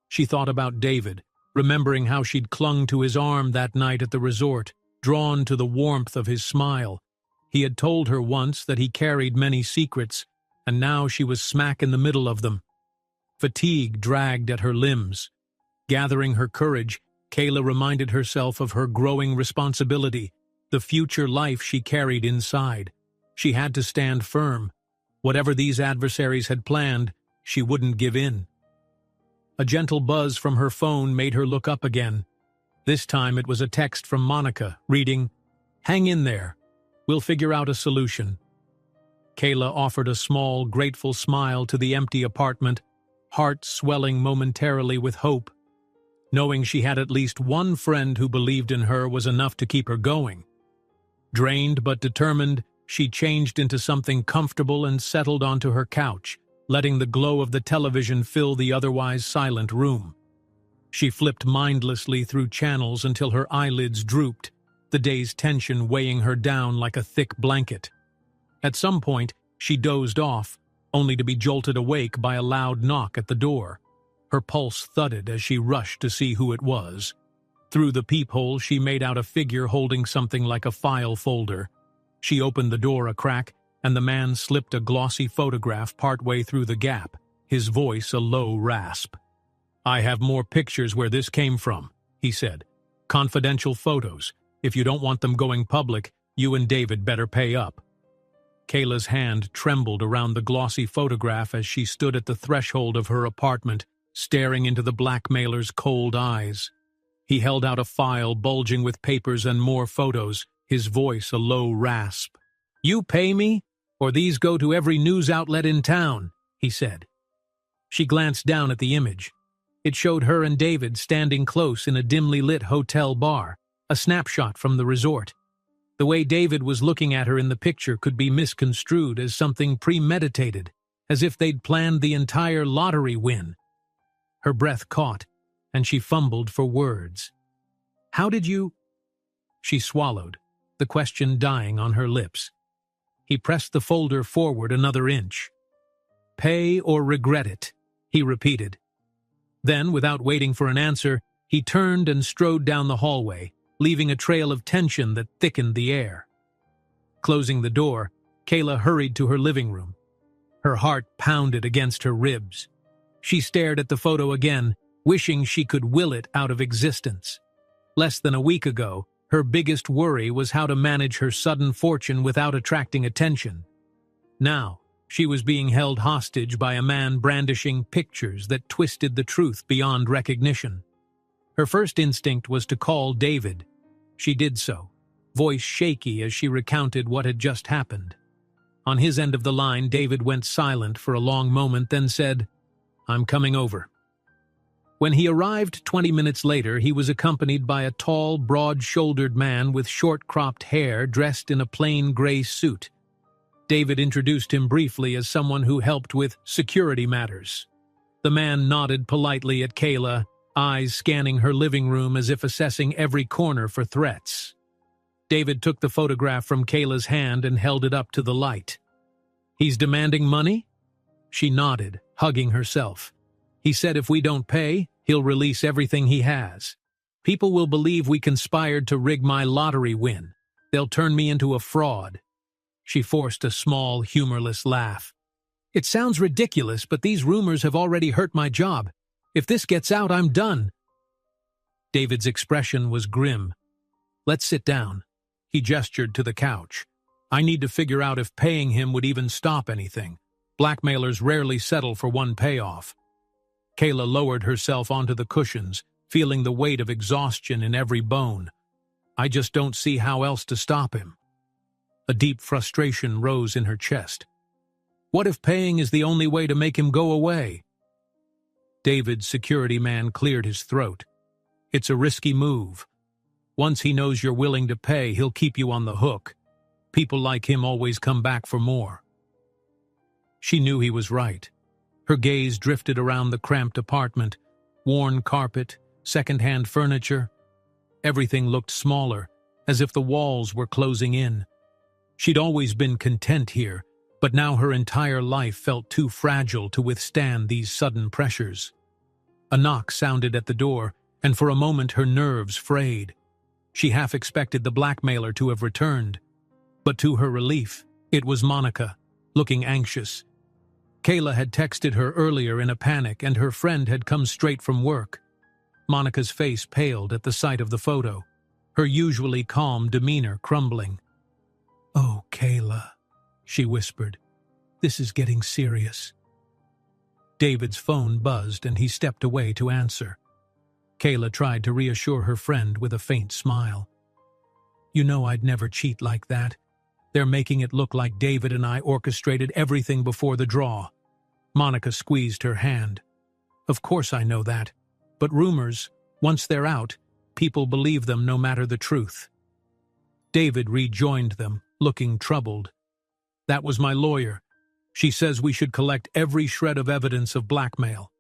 She thought about David, remembering how she'd clung to his arm that night at the resort, drawn to the warmth of his smile. He had told her once that he carried many secrets, and now she was smack in the middle of them. Fatigue dragged at her limbs. Gathering her courage, Kayla reminded herself of her growing responsibility, the future life she carried inside. She had to stand firm. Whatever these adversaries had planned, she wouldn't give in. A gentle buzz from her phone made her look up again. This time it was a text from Monica, reading, "Hang in there. We'll figure out a solution." Kayla offered a small, grateful smile to the empty apartment, heart swelling momentarily with hope. Knowing she had at least one friend who believed in her was enough to keep her going. Drained but determined, she changed into something comfortable and settled onto her couch, letting the glow of the television fill the otherwise silent room. She flipped mindlessly through channels until her eyelids drooped, the day's tension weighing her down like a thick blanket. At some point, she dozed off, only to be jolted awake by a loud knock at the door. Her pulse thudded as she rushed to see who it was. Through the peephole, she made out a figure holding something like a file folder. She opened the door a crack, and the man slipped a glossy photograph partway through the gap, his voice a low rasp. "I have more pictures where this came from," he said. "Confidential photos. If you don't want them going public, you and David better pay up." Kayla's hand trembled around the glossy photograph as she stood at the threshold of her apartment, staring into the blackmailer's cold eyes. He held out a file bulging with papers and more photos, his voice a low rasp. "You pay me, or these go to every news outlet in town," he said. She glanced down at the image. It showed her and David standing close in a dimly lit hotel bar, a snapshot from the resort. The way David was looking at her in the picture could be misconstrued as something premeditated, as if they'd planned the entire lottery win. Her breath caught, and she fumbled for words. "How did you—" She swallowed, the question dying on her lips. He pressed the folder forward another inch. "Pay or regret it," he repeated. Then, without waiting for an answer, he turned and strode down the hallway, leaving a trail of tension that thickened the air. Closing the door, Kayla hurried to her living room. Her heart pounded against her ribs. She stared at the photo again, wishing she could will it out of existence. Less than a week ago, her biggest worry was how to manage her sudden fortune without attracting attention. Now, she was being held hostage by a man brandishing pictures that twisted the truth beyond recognition. Her first instinct was to call David. She did so, voice shaky as she recounted what had just happened. On his end of the line, David went silent for a long moment, then said, "I'm coming over." When he arrived 20 minutes later, he was accompanied by a tall, broad-shouldered man with short-cropped hair dressed in a plain gray suit. David introduced him briefly as someone who helped with security matters. The man nodded politely at Kayla, eyes scanning her living room as if assessing every corner for threats. David took the photograph from Kayla's hand and held it up to the light. "He's demanding money?" She nodded, hugging herself. "He said if we don't pay, he'll release everything he has. People will believe we conspired to rig my lottery win. They'll turn me into a fraud." She forced a small, humorless laugh. "It sounds ridiculous, but these rumors have already hurt my job. If this gets out, I'm done." David's expression was grim. "Let's sit down." He gestured to the couch. "I need to figure out if paying him would even stop anything. Blackmailers rarely settle for one payoff." Kayla lowered herself onto the cushions, feeling the weight of exhaustion in every bone. "I just don't see how else to stop him." A deep frustration rose in her chest. What if paying is the only way to make him go away? David's security man cleared his throat. "It's a risky move. Once he knows you're willing to pay, he'll keep you on the hook. People like him always come back for more." She knew he was right. Her gaze drifted around the cramped apartment, worn carpet, second-hand furniture. Everything looked smaller, as if the walls were closing in. She'd always been content here, but now her entire life felt too fragile to withstand these sudden pressures. A knock sounded at the door, and for a moment her nerves frayed. She half expected the blackmailer to have returned. But to her relief, it was Monica, looking anxious. Kayla had texted her earlier in a panic, and her friend had come straight from work. Monica's face paled at the sight of the photo, her usually calm demeanor crumbling. "Oh, Kayla," she whispered, "this is getting serious." David's phone buzzed and he stepped away to answer. Kayla tried to reassure her friend with a faint smile. You know I'd never cheat like that. They're making it look like David and I orchestrated everything before the draw. Monica squeezed her hand. Of course I know that. But rumors, once they're out, people believe them no matter the truth. David rejoined them, looking troubled. That was my lawyer. She says we should collect every shred of evidence of blackmail.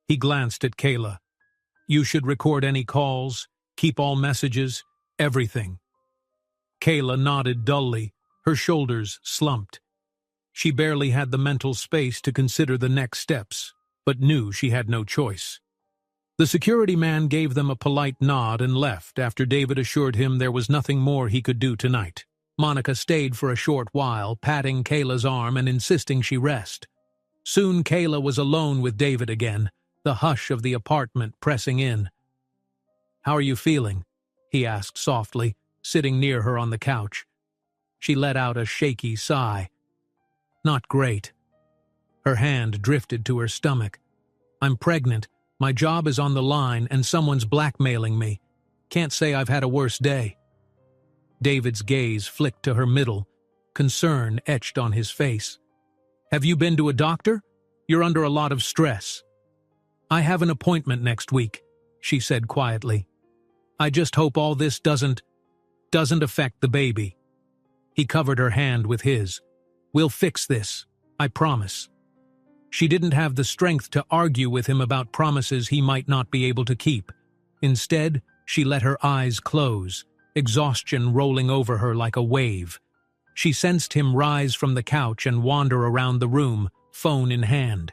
He glanced at Kayla. You should record any calls, keep all messages, everything. Kayla nodded dully, her shoulders slumped. She barely had the mental space to consider the next steps, but knew she had no choice. The security man gave them a polite nod and left after David assured him there was nothing more he could do tonight. Monica stayed for a short while, patting Kayla's arm and insisting she rest. Soon Kayla was alone with David again, the hush of the apartment pressing in. How are you feeling? He asked softly, sitting near her on the couch. She let out a shaky sigh. Not great. Her hand drifted to her stomach. I'm pregnant. My job is on the line and someone's blackmailing me. Can't say I've had a worse day. David's gaze flicked to her middle, concern etched on his face. Have you been to a doctor? You're under a lot of stress. I have an appointment next week, she said quietly. I just hope all this doesn't affect the baby. He covered her hand with his. We'll fix this, I promise. She didn't have the strength to argue with him about promises he might not be able to keep. Instead, she let her eyes close, exhaustion rolling over her like a wave. She sensed him rise from the couch and wander around the room, phone in hand.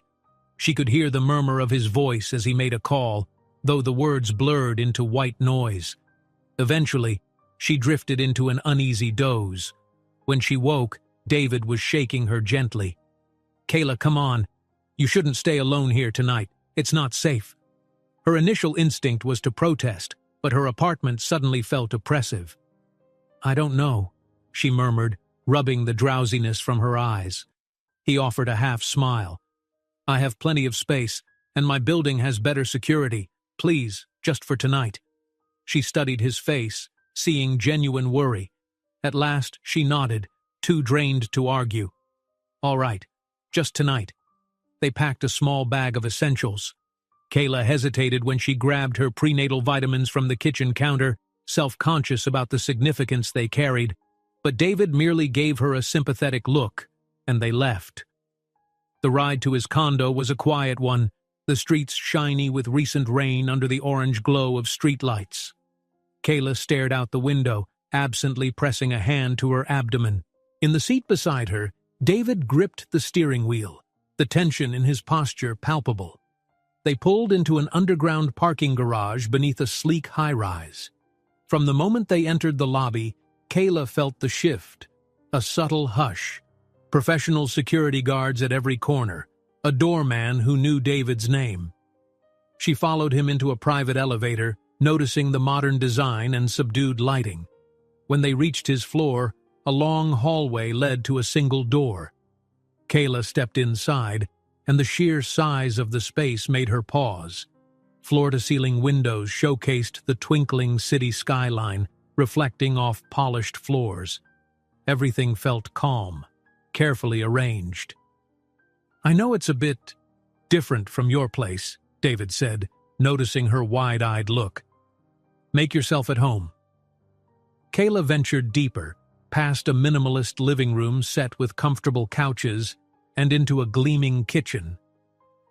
She could hear the murmur of his voice as he made a call, though the words blurred into white noise. Eventually, she drifted into an uneasy doze. When she woke, David was shaking her gently. Kayla, come on. You shouldn't stay alone here tonight. It's not safe. Her initial instinct was to protest, but her apartment suddenly felt oppressive. I don't know, she murmured, rubbing the drowsiness from her eyes. He offered a half smile. I have plenty of space, and my building has better security. Please, just for tonight. She studied his face, seeing genuine worry. At last, she nodded, too drained to argue. All right, just tonight. They packed a small bag of essentials. Kayla hesitated when she grabbed her prenatal vitamins from the kitchen counter, self-conscious about the significance they carried, but David merely gave her a sympathetic look, and they left. The ride to his condo was a quiet one, the streets shiny with recent rain under the orange glow of streetlights. Kayla stared out the window, absently pressing a hand to her abdomen. In the seat beside her, David gripped the steering wheel, the tension in his posture palpable. They pulled into an underground parking garage beneath a sleek high-rise. From the moment they entered the lobby, Kayla felt the shift, a subtle hush. Professional security guards at every corner, a doorman who knew David's name. She followed him into a private elevator, noticing the modern design and subdued lighting. When they reached his floor, a long hallway led to a single door. Kayla stepped inside, and the sheer size of the space made her pause. Floor-to-ceiling windows showcased the twinkling city skyline, reflecting off polished floors. Everything felt calm, carefully arranged. I know it's a bit different from your place, David said, noticing her wide-eyed look. Make yourself at home. Kayla ventured deeper, past a minimalist living room set with comfortable couches and into a gleaming kitchen.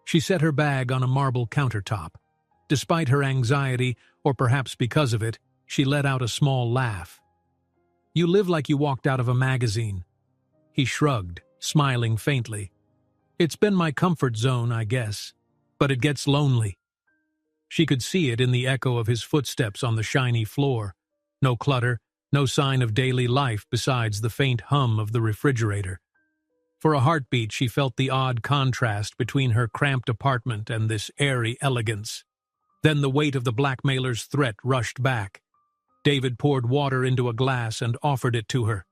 She set her bag on a marble countertop. Despite her anxiety, or perhaps because of it, she let out a small laugh. You live like you walked out of a magazine. He shrugged, smiling faintly. It's been my comfort zone, I guess, but it gets lonely. She could see it in the echo of his footsteps on the shiny floor. No clutter, no sign of daily life besides the faint hum of the refrigerator. For a heartbeat, she felt the odd contrast between her cramped apartment and this airy elegance. Then the weight of the blackmailer's threat rushed back. David poured water into a glass and offered it to her.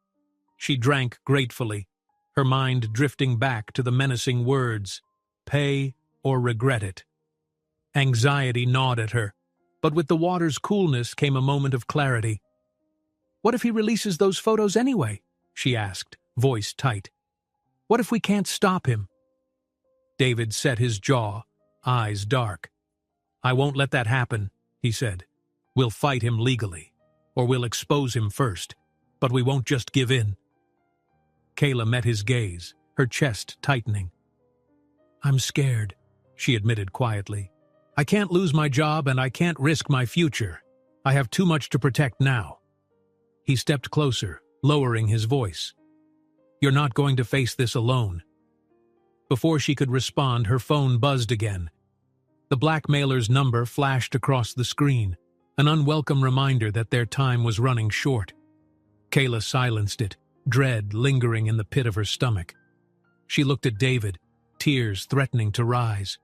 She drank gratefully, her mind drifting back to the menacing words, pay or regret it. Anxiety gnawed at her. But with the water's coolness came a moment of clarity. "What if he releases those photos anyway?" she asked, voice tight. "What if we can't stop him?" David set his jaw, eyes dark. "I won't let that happen," he said. "We'll fight him legally, or we'll expose him first, but we won't just give in." Kayla met his gaze, her chest tightening. "I'm scared," she admitted quietly. "I can't lose my job and I can't risk my future. I have too much to protect now." He stepped closer, lowering his voice. "You're not going to face this alone." Before she could respond, her phone buzzed again. The blackmailer's number flashed across the screen, an unwelcome reminder that their time was running short. Kayla silenced it, dread lingering in the pit of her stomach. She looked at David, tears threatening to rise.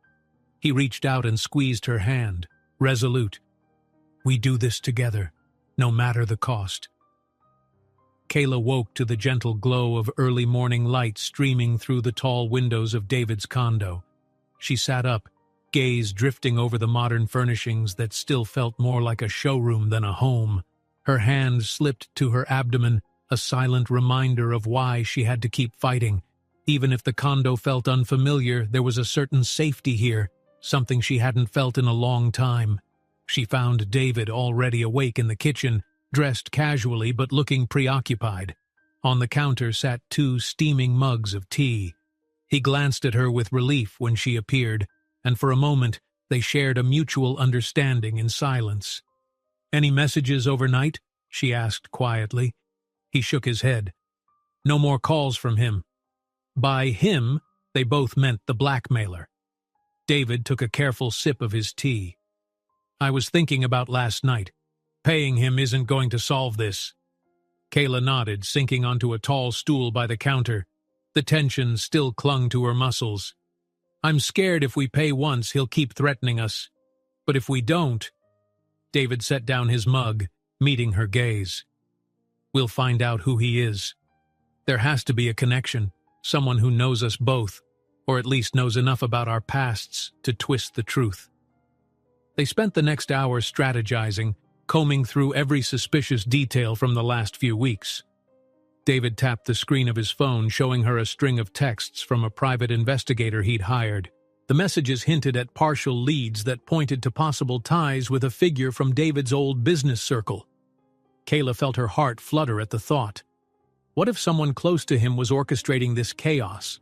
He reached out and squeezed her hand, resolute. "We do this together, no matter the cost." Kayla woke to the gentle glow of early morning light streaming through the tall windows of David's condo. She sat up, gaze drifting over the modern furnishings that still felt more like a showroom than a home. Her hand slipped to her abdomen, a silent reminder of why she had to keep fighting. Even if the condo felt unfamiliar, there was a certain safety here, something she hadn't felt in a long time. She found David already awake in the kitchen, dressed casually but looking preoccupied. On the counter sat 2 steaming mugs of tea. He glanced at her with relief when she appeared, and for a moment they shared a mutual understanding in silence. "Any messages overnight?" she asked quietly. He shook his head. "No more calls from him." By him, they both meant the blackmailer. David took a careful sip of his tea. "I was thinking about last night. Paying him isn't going to solve this." Kayla nodded, sinking onto a tall stool by the counter. The tension still clung to her muscles. "I'm scared if we pay once, he'll keep threatening us. But if we don't—" David set down his mug, meeting her gaze. "We'll find out who he is. There has to be a connection, someone who knows us both, or at least knows enough about our pasts to twist the truth." They spent the next hour strategizing, combing through every suspicious detail from the last few weeks. David tapped the screen of his phone, showing her a string of texts from a private investigator he'd hired. The messages hinted at partial leads that pointed to possible ties with a figure from David's old business circle. Kayla felt her heart flutter at the thought. What if someone close to him was orchestrating this chaos?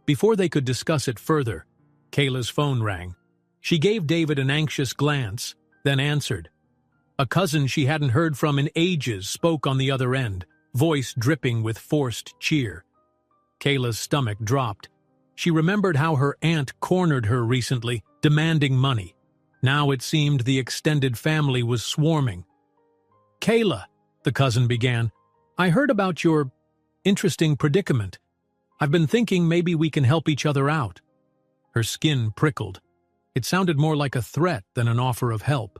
Before they could discuss it further, Kayla's phone rang. She gave David an anxious glance, then answered. A cousin she hadn't heard from in ages spoke on the other end, voice dripping with forced cheer. Kayla's stomach dropped. She remembered how her aunt cornered her recently, demanding money. Now it seemed the extended family was swarming. "Kayla," the cousin began, "I heard about your interesting predicament. I've been thinking maybe we can help each other out." Her skin prickled. It sounded more like a threat than an offer of help.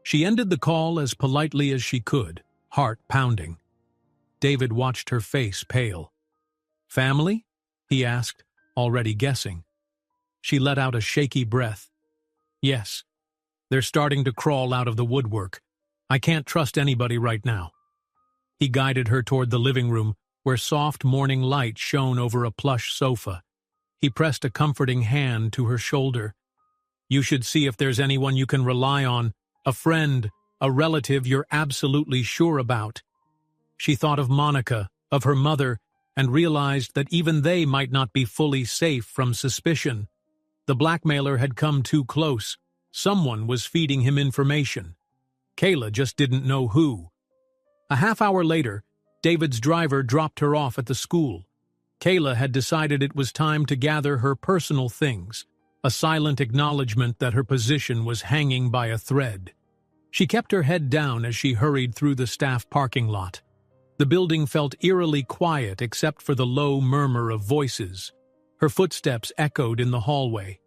She ended the call as politely as she could, heart pounding. David watched her face pale. "Family?" he asked, already guessing. She let out a shaky breath. "Yes. They're starting to crawl out of the woodwork. I can't trust anybody right now." He guided her toward the living room, where soft morning light shone over a plush sofa. He pressed a comforting hand to her shoulder. "You should see if there's anyone you can rely on, a friend, a relative you're absolutely sure about." She thought of Monica, of her mother, and realized that even they might not be fully safe from suspicion. The blackmailer had come too close. Someone was feeding him information. Kayla just didn't know who. A half hour later, David's driver dropped her off at the school. Kayla had decided it was time to gather her personal things, a silent acknowledgement that her position was hanging by a thread. She kept her head down as she hurried through the staff parking lot. The building felt eerily quiet except for the low murmur of voices. Her footsteps echoed in the hallway.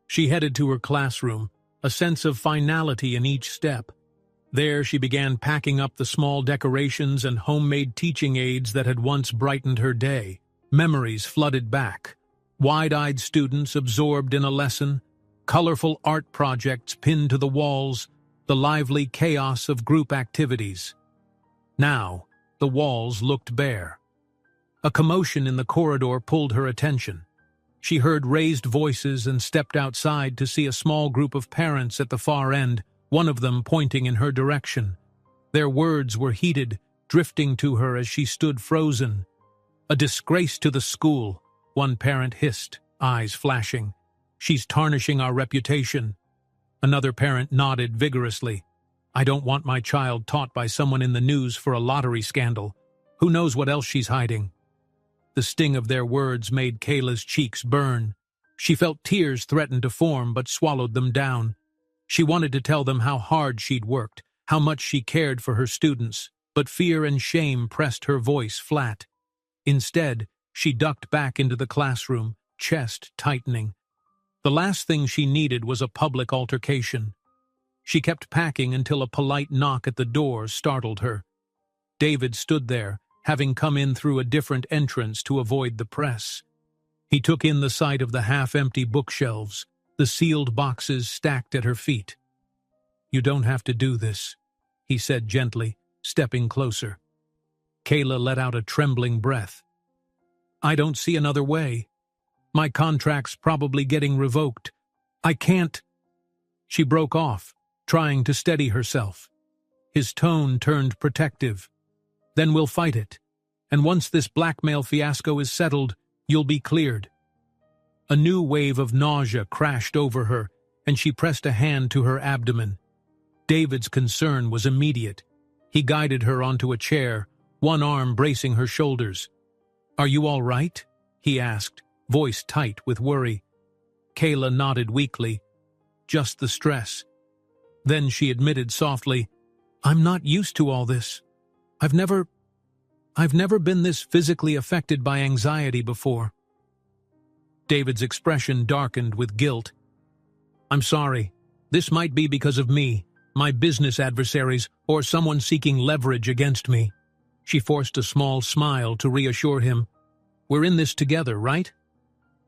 She headed to her classroom, a sense of finality in each step. There she began packing up the small decorations and homemade teaching aids that had once brightened her day. Memories flooded back. Wide-eyed students absorbed in a lesson, colorful art projects pinned to the walls, the lively chaos of group activities. Now, the walls looked bare. A commotion in the corridor pulled her attention. She heard raised voices and stepped outside to see a small group of parents at the far end, one of them pointing in her direction. Their words were heated, drifting to her as she stood frozen. "A disgrace to the school," one parent hissed, eyes flashing. "She's tarnishing our reputation." Another parent nodded vigorously. "I don't want my child taught by someone in the news for a lottery scandal. Who knows what else she's hiding?" The sting of their words made Kayla's cheeks burn. She felt tears threaten to form but swallowed them down. She wanted to tell them how hard she'd worked, how much she cared for her students, but fear and shame pressed her voice flat. Instead, she ducked back into the classroom, chest tightening. The last thing she needed was a public altercation. She kept packing until a polite knock at the door startled her. David stood there, having come in through a different entrance to avoid the press. He took in the sight of the half-empty bookshelves, the sealed boxes stacked at her feet. "You don't have to do this," he said gently, stepping closer. Kayla let out a trembling breath. "I don't see another way. My contract's probably getting revoked. I can't—" She broke off, trying to steady herself. His tone turned protective. "Then we'll fight it. And once this blackmail fiasco is settled, you'll be cleared." A new wave of nausea crashed over her, and she pressed a hand to her abdomen. David's concern was immediate. He guided her onto a chair, one arm bracing her shoulders. "Are you all right?" he asked, voice tight with worry. Kayla nodded weakly. "Just the stress." Then she admitted softly, "I'm not used to all this. I've never been this physically affected by anxiety before." David's expression darkened with guilt. "I'm sorry. This might be because of me, my business adversaries, or someone seeking leverage against me." She forced a small smile to reassure him. "We're in this together, right?"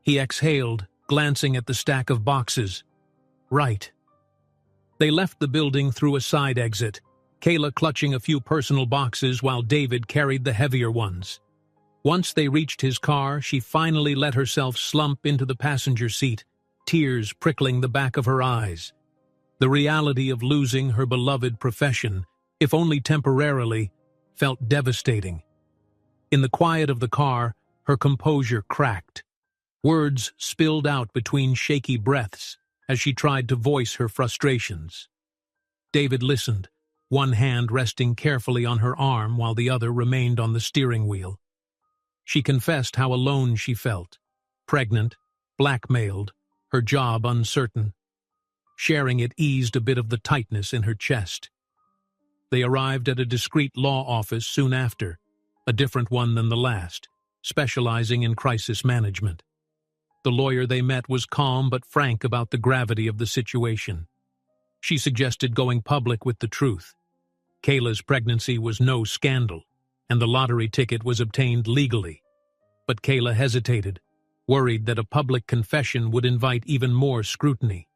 He exhaled, glancing at the stack of boxes. "Right." They left the building through a side exit, Kayla clutching a few personal boxes while David carried the heavier ones. Once they reached his car, she finally let herself slump into the passenger seat, tears prickling the back of her eyes. The reality of losing her beloved profession, if only temporarily, felt devastating. In the quiet of the car, her composure cracked. Words spilled out between shaky breaths as she tried to voice her frustrations. David listened, one hand resting carefully on her arm while the other remained on the steering wheel. She confessed how alone she felt, pregnant, blackmailed, her job uncertain. Sharing it eased a bit of the tightness in her chest. They arrived at a discreet law office soon after, a different one than the last, specializing in crisis management. The lawyer they met was calm but frank about the gravity of the situation. She suggested going public with the truth. Kayla's pregnancy was no scandal, and the lottery ticket was obtained legally. But Kayla hesitated, worried that a public confession would invite even more scrutiny.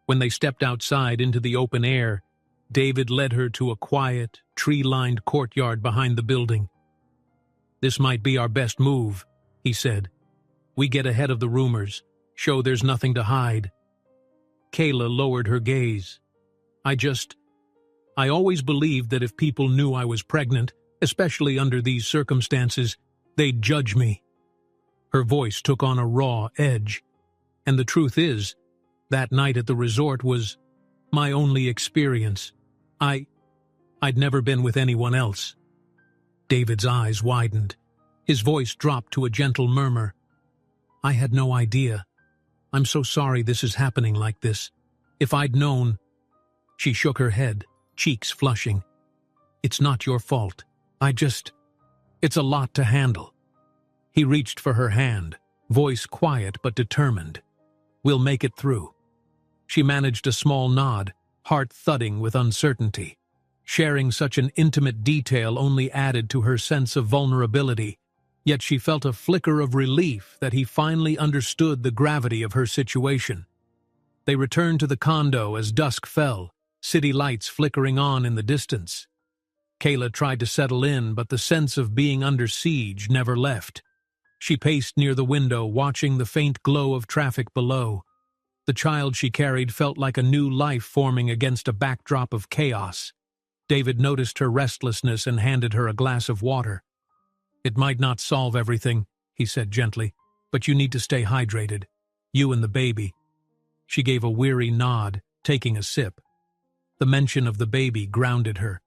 When they stepped outside into the open air, David led her to a quiet, tree-lined courtyard behind the building. "This might be our best move," he said. "We get ahead of the rumors, show there's nothing to hide." Kayla lowered her gaze. I always believed that if people knew I was pregnant, especially under these circumstances, they'd judge me." Her voice took on a raw edge. "And the truth is, that night at the resort was my only experience. I'd never been with anyone else." David's eyes widened. His voice dropped to a gentle murmur. "I had no idea. I'm so sorry this is happening like this. If I'd known—" She shook her head, cheeks flushing. "It's not your fault. It's a lot to handle." He reached for her hand, voice quiet but determined. "We'll make it through." She managed a small nod, heart thudding with uncertainty. Sharing such an intimate detail only added to her sense of vulnerability, yet she felt a flicker of relief that he finally understood the gravity of her situation. They returned to the condo as dusk fell, city lights flickering on in the distance. Kayla tried to settle in, but the sense of being under siege never left. She paced near the window, watching the faint glow of traffic below. The child she carried felt like a new life forming against a backdrop of chaos. David noticed her restlessness and handed her a glass of water. "It might not solve everything," he said gently, "but you need to stay hydrated. You and the baby." She gave a weary nod, taking a sip. The mention of the baby grounded her.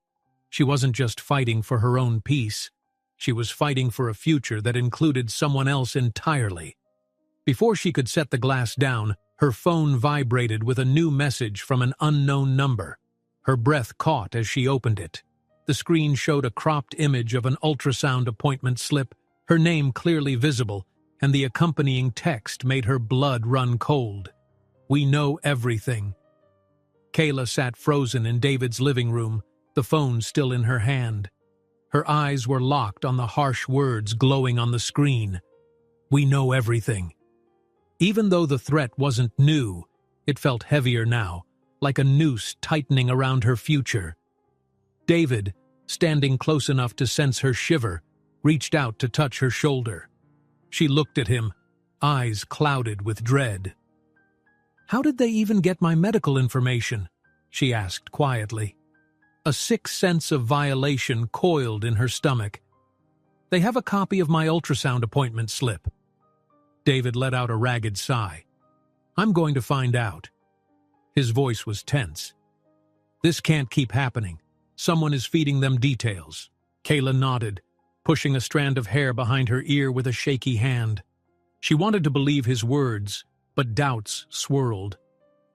She wasn't just fighting for her own peace. She was fighting for a future that included someone else entirely. Before she could set the glass down, her phone vibrated with a new message from an unknown number. Her breath caught as she opened it. The screen showed a cropped image of an ultrasound appointment slip, her name clearly visible, and the accompanying text made her blood run cold. "We know everything." Kayla sat frozen in David's living room, the phone still in her hand. Her eyes were locked on the harsh words glowing on the screen. "We know everything." Even though the threat wasn't new, it felt heavier now, like a noose tightening around her future. David, standing close enough to sense her shiver, reached out to touch her shoulder. She looked at him, eyes clouded with dread. "How did they even get my medical information?" she asked quietly. A sick sense of violation coiled in her stomach. "They have a copy of my ultrasound appointment slip." David let out a ragged sigh. "I'm going to find out." His voice was tense. "This can't keep happening. Someone is feeding them details." Kayla nodded, pushing a strand of hair behind her ear with a shaky hand. She wanted to believe his words, but doubts swirled.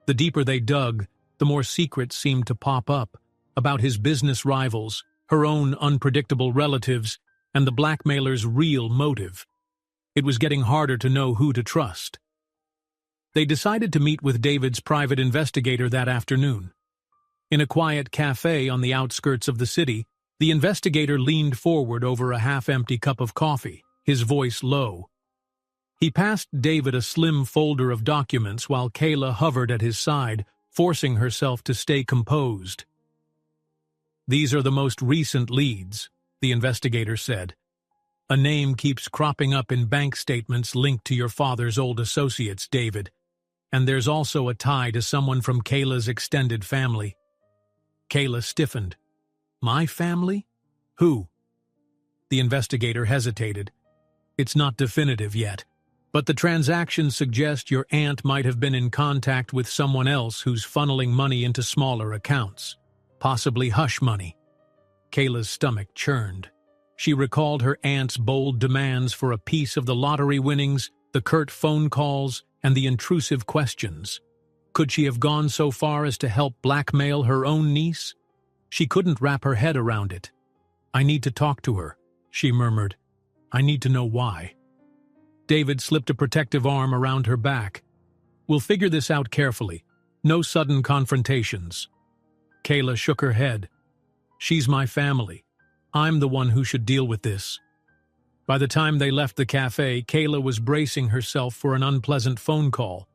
The deeper they dug, the more secrets seemed to pop up, about his business rivals, her own unpredictable relatives, and the blackmailer's real motive. It was getting harder to know who to trust. They decided to meet with David's private investigator that afternoon. In a quiet cafe on the outskirts of the city, the investigator leaned forward over a half-empty cup of coffee, his voice low. He passed David a slim folder of documents while Kayla hovered at his side, forcing herself to stay composed. "These are the most recent leads," the investigator said. "A name keeps cropping up in bank statements linked to your father's old associates, David. And there's also a tie to someone from Kayla's extended family." Kayla stiffened. "My family? Who?" The investigator hesitated. "It's not definitive yet, but the transactions suggest your aunt might have been in contact with someone else who's funneling money into smaller accounts, possibly hush money." Kayla's stomach churned. She recalled her aunt's bold demands for a piece of the lottery winnings, the curt phone calls, and the intrusive questions. Could she have gone so far as to help blackmail her own niece? She couldn't wrap her head around it. "I need to talk to her," she murmured. "I need to know why." David slipped a protective arm around her back. "We'll figure this out carefully. No sudden confrontations." Kayla shook her head. "She's my family. I'm the one who should deal with this." By the time they left the cafe, Kayla was bracing herself for an unpleasant phone call.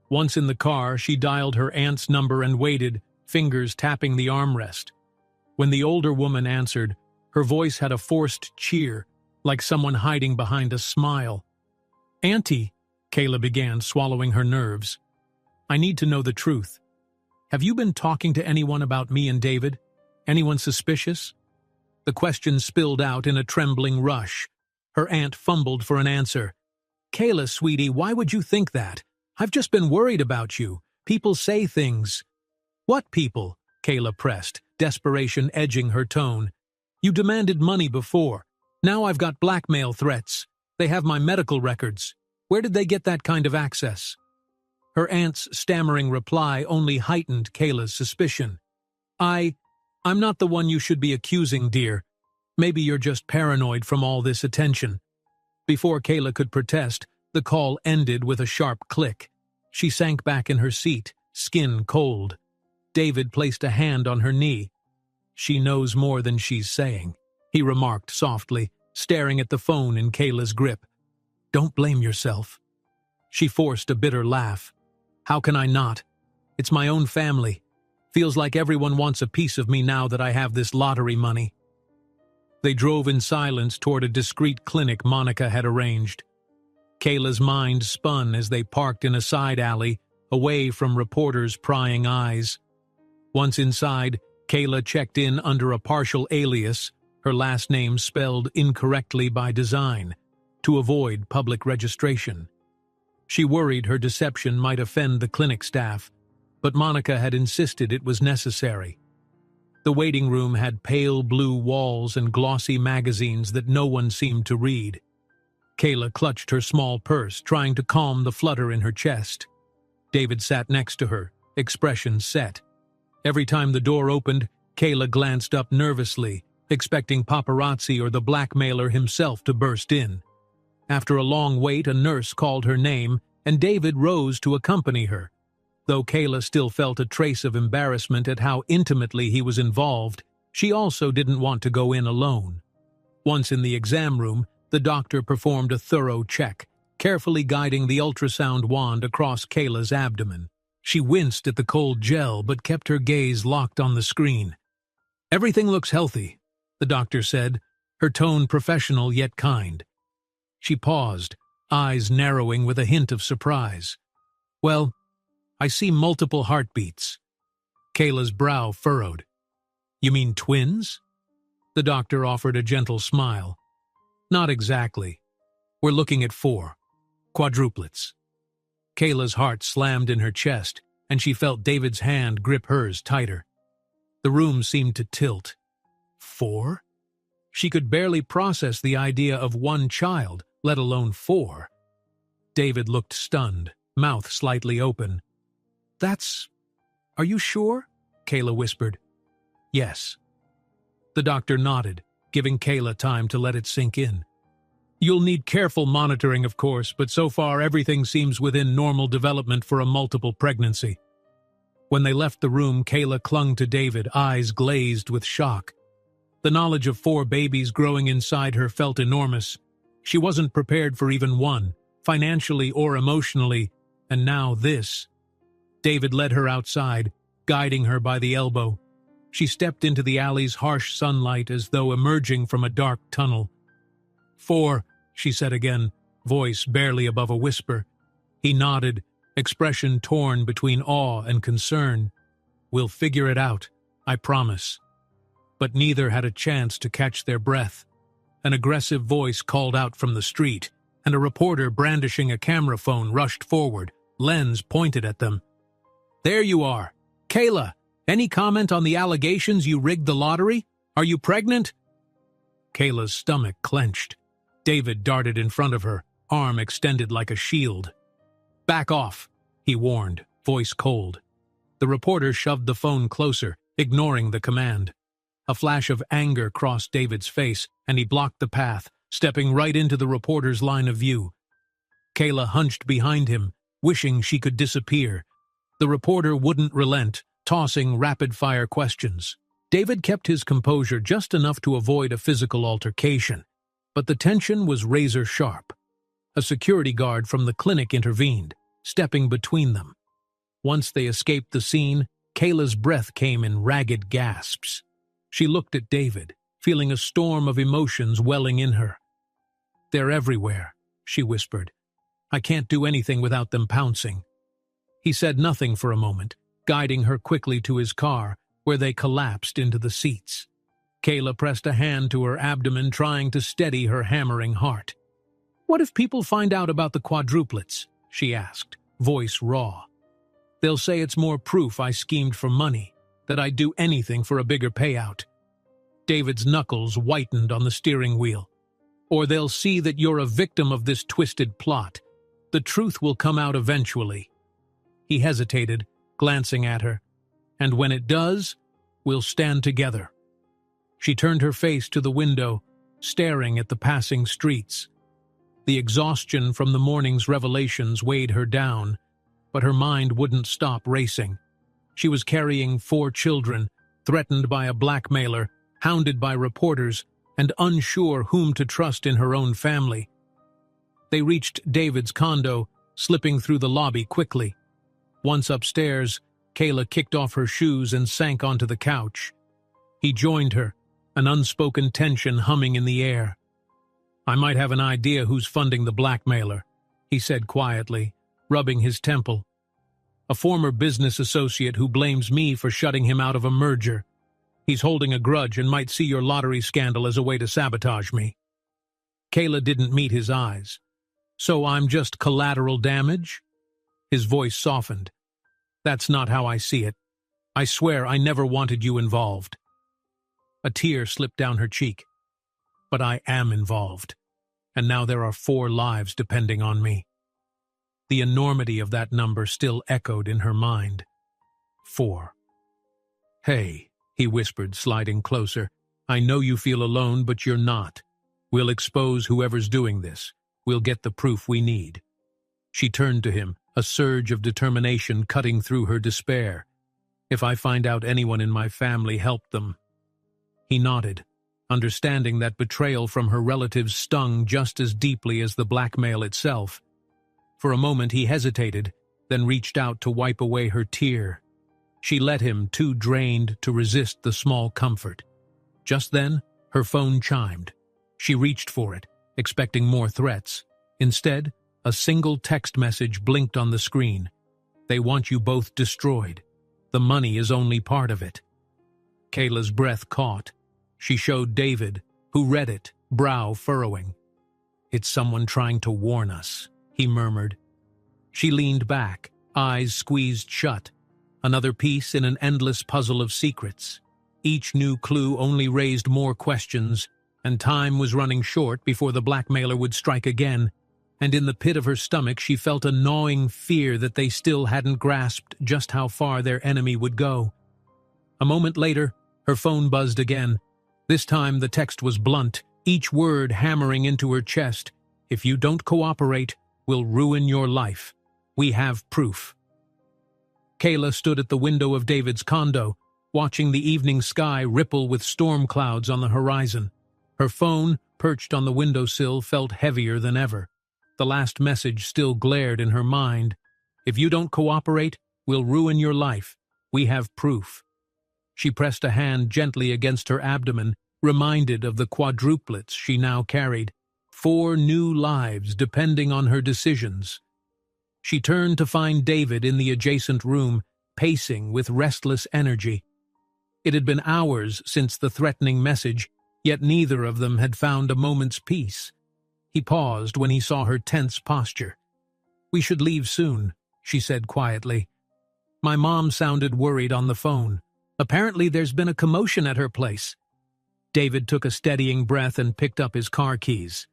Once in the car, she dialed her aunt's number and waited, fingers tapping the armrest. When the older woman answered, her voice had a forced cheer, like someone hiding behind a smile. "Auntie," Kayla began, swallowing her nerves. "I need to know the truth. Have you been talking to anyone about me and David? Anyone suspicious?" The question spilled out in a trembling rush. Her aunt fumbled for an answer. "Kayla, sweetie, why would you think that? I've just been worried about you. People say things." "What people?" Kayla pressed, desperation edging her tone. "You demanded money before. Now I've got blackmail threats. They have my medical records. Where did they get that kind of access?" Her aunt's stammering reply only heightened Kayla's suspicion. I'm not the one you should be accusing, dear. Maybe you're just paranoid from all this attention." Before Kayla could protest, the call ended with a sharp click. She sank back in her seat, skin cold. David placed a hand on her knee. "She knows more than she's saying," he remarked softly, staring at the phone in Kayla's grip. "Don't blame yourself." She forced a bitter laugh. "How can I not? It's my own family. Feels like everyone wants a piece of me now that I have this lottery money." They drove in silence toward a discreet clinic Monica had arranged. Kayla's mind spun as they parked in a side alley, away from reporters' prying eyes. Once inside, Kayla checked in under a partial alias, her last name spelled incorrectly by design, to avoid public registration. She worried her deception might offend the clinic staff, but Monica had insisted it was necessary. The waiting room had pale blue walls and glossy magazines that no one seemed to read. Kayla clutched her small purse, trying to calm the flutter in her chest. David sat next to her, expression set. Every time the door opened, Kayla glanced up nervously, expecting paparazzi or the blackmailer himself to burst in. After a long wait, a nurse called her name, and David rose to accompany her. Though Kayla still felt a trace of embarrassment at how intimately he was involved, she also didn't want to go in alone. Once in the exam room, the doctor performed a thorough check, carefully guiding the ultrasound wand across Kayla's abdomen. She winced at the cold gel but kept her gaze locked on the screen. "Everything looks healthy," the doctor said, her tone professional yet kind. She paused, eyes narrowing with a hint of surprise. "Well, I see multiple heartbeats." Kayla's brow furrowed. "You mean twins?" The doctor offered a gentle smile. "Not exactly. We're looking at 4. Quadruplets." Kayla's heart slammed in her chest, and she felt David's hand grip hers tighter. The room seemed to tilt. 4? She could barely process the idea of 1 child, let alone 4. David looked stunned, mouth slightly open. Are you sure?" Kayla whispered. "Yes." The doctor nodded, giving Kayla time to let it sink in. "You'll need careful monitoring, of course, but so far everything seems within normal development for a multiple pregnancy." When they left the room, Kayla clung to David, eyes glazed with shock. The knowledge of 4 babies growing inside her felt enormous. She wasn't prepared for even 1, financially or emotionally, and now this. David led her outside, guiding her by the elbow. She stepped into the alley's harsh sunlight as though emerging from a dark tunnel. 4, she said again, voice barely above a whisper. He nodded, expression torn between awe and concern. "We'll figure it out, I promise." But neither had a chance to catch their breath. An aggressive voice called out from the street, and a reporter brandishing a camera phone rushed forward, lens pointed at them. "There you are. Kayla, any comment on the allegations you rigged the lottery? Are you pregnant?" Kayla's stomach clenched. David darted in front of her, arm extended like a shield. "Back off," he warned, voice cold. The reporter shoved the phone closer, ignoring the command. A flash of anger crossed David's face, and he blocked the path, stepping right into the reporter's line of view. Kayla hunched behind him, wishing she could disappear. The reporter wouldn't relent, tossing rapid-fire questions. David kept his composure just enough to avoid a physical altercation, but the tension was razor-sharp. A security guard from the clinic intervened, stepping between them. Once they escaped the scene, Kayla's breath came in ragged gasps. She looked at David, feeling a storm of emotions welling in her. "They're everywhere," she whispered. "I can't do anything without them pouncing." He said nothing for a moment, guiding her quickly to his car, where they collapsed into the seats. Kayla pressed a hand to her abdomen, trying to steady her hammering heart. "What if people find out about the quadruplets?" she asked, voice raw. "They'll say it's more proof I schemed for money, that I'd do anything for a bigger payout." David's knuckles whitened on the steering wheel. "Or they'll see that you're a victim of this twisted plot. The truth will come out eventually." He hesitated, glancing at her. "And when it does, we'll stand together." She turned her face to the window, staring at the passing streets. The exhaustion from the morning's revelations weighed her down, but her mind wouldn't stop racing. She was carrying 4 children, threatened by a blackmailer, hounded by reporters, and unsure whom to trust in her own family. They reached David's condo, slipping through the lobby quickly. Once upstairs, Kayla kicked off her shoes and sank onto the couch. He joined her, an unspoken tension humming in the air. "I might have an idea who's funding the blackmailer," he said quietly, rubbing his temple. "A former business associate who blames me for shutting him out of a merger. He's holding a grudge and might see your lottery scandal as a way to sabotage me." Kayla didn't meet his eyes. "So I'm just collateral damage?" His voice softened. "That's not how I see it. I swear I never wanted you involved." A tear slipped down her cheek. "But I am involved, and now there are 4 lives depending on me." The enormity of that number still echoed in her mind. 4. "Hey," he whispered, sliding closer. "I know you feel alone, but you're not. We'll expose whoever's doing this. We'll get the proof we need." She turned to him, a surge of determination cutting through her despair. "If I find out anyone in my family helped them." He nodded, understanding that betrayal from her relatives stung just as deeply as the blackmail itself. For a moment he hesitated, then reached out to wipe away her tear. She let him, too drained to resist the small comfort. Just then, her phone chimed. She reached for it, expecting more threats. Instead, a single text message blinked on the screen. "They want you both destroyed. The money is only part of it." Kayla's breath caught. She showed David, who read it, brow furrowing. "It's someone trying to warn us," he murmured. She leaned back, eyes squeezed shut. Another piece in an endless puzzle of secrets. Each new clue only raised more questions, and time was running short before the blackmailer would strike again, and in the pit of her stomach she felt a gnawing fear that they still hadn't grasped just how far their enemy would go. A moment later, her phone buzzed again. This time the text was blunt, each word hammering into her chest. "If you don't cooperate, we'll ruin your life. We have proof." Kayla stood at the window of David's condo, watching the evening sky ripple with storm clouds on the horizon. Her phone, perched on the windowsill, felt heavier than ever. The last message still glared in her mind. "If you don't cooperate, we'll ruin your life. We have proof." She pressed a hand gently against her abdomen, reminded of the quadruplets she now carried. 4 new lives depending on her decisions. She turned to find David in the adjacent room, pacing with restless energy. It had been hours since the threatening message, yet neither of them had found a moment's peace. He paused when he saw her tense posture. "We should leave soon," she said quietly. "My mom sounded worried on the phone. Apparently there's been a commotion at her place." David took a steadying breath and picked up his car keys.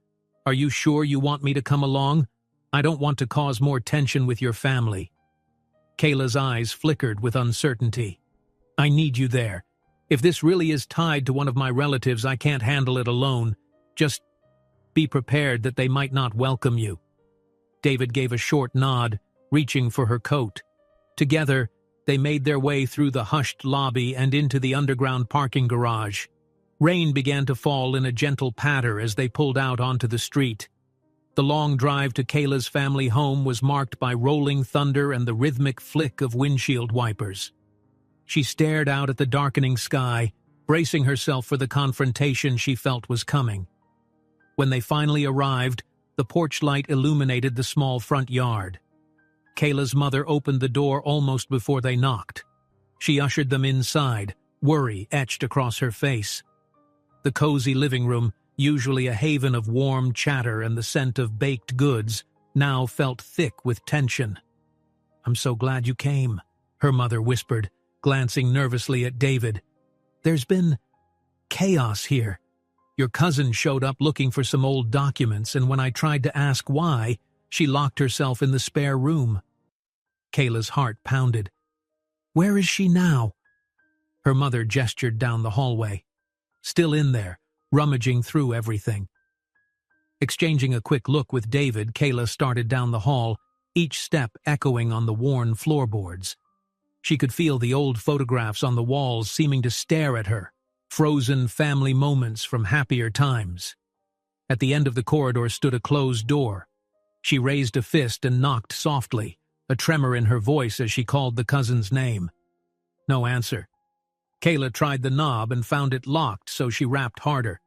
"Are you sure you want me to come along? I don't want to cause more tension with your family." Kayla's eyes flickered with uncertainty. "I need you there. If this really is tied to one of my relatives, I can't handle it alone. Just be prepared that they might not welcome you." David gave a short nod, reaching for her coat. Together, they made their way through the hushed lobby and into the underground parking garage. Rain began to fall in a gentle patter as they pulled out onto the street. The long drive to Kayla's family home was marked by rolling thunder and the rhythmic flick of windshield wipers. She stared out at the darkening sky, bracing herself for the confrontation she felt was coming. When they finally arrived, the porch light illuminated the small front yard. Kayla's mother opened the door almost before they knocked. She ushered them inside, worry etched across her face. The cozy living room, usually a haven of warm chatter and the scent of baked goods, now felt thick with tension. "I'm so glad you came," her mother whispered, glancing nervously at David. "There's been chaos here. Your cousin showed up looking for some old documents, and when I tried to ask why, she locked herself in the spare room." Kayla's heart pounded. "Where is she now?" Her mother gestured down the hallway. "Still in there, rummaging through everything." Exchanging a quick look with David, Kayla started down the hall, each step echoing on the worn floorboards. She could feel the old photographs on the walls seeming to stare at her, frozen family moments from happier times. At the end of the corridor stood a closed door. She raised a fist and knocked softly, a tremor in her voice as she called the cousin's name. No answer. Kayla tried the knob and found it locked, so she rapped harder.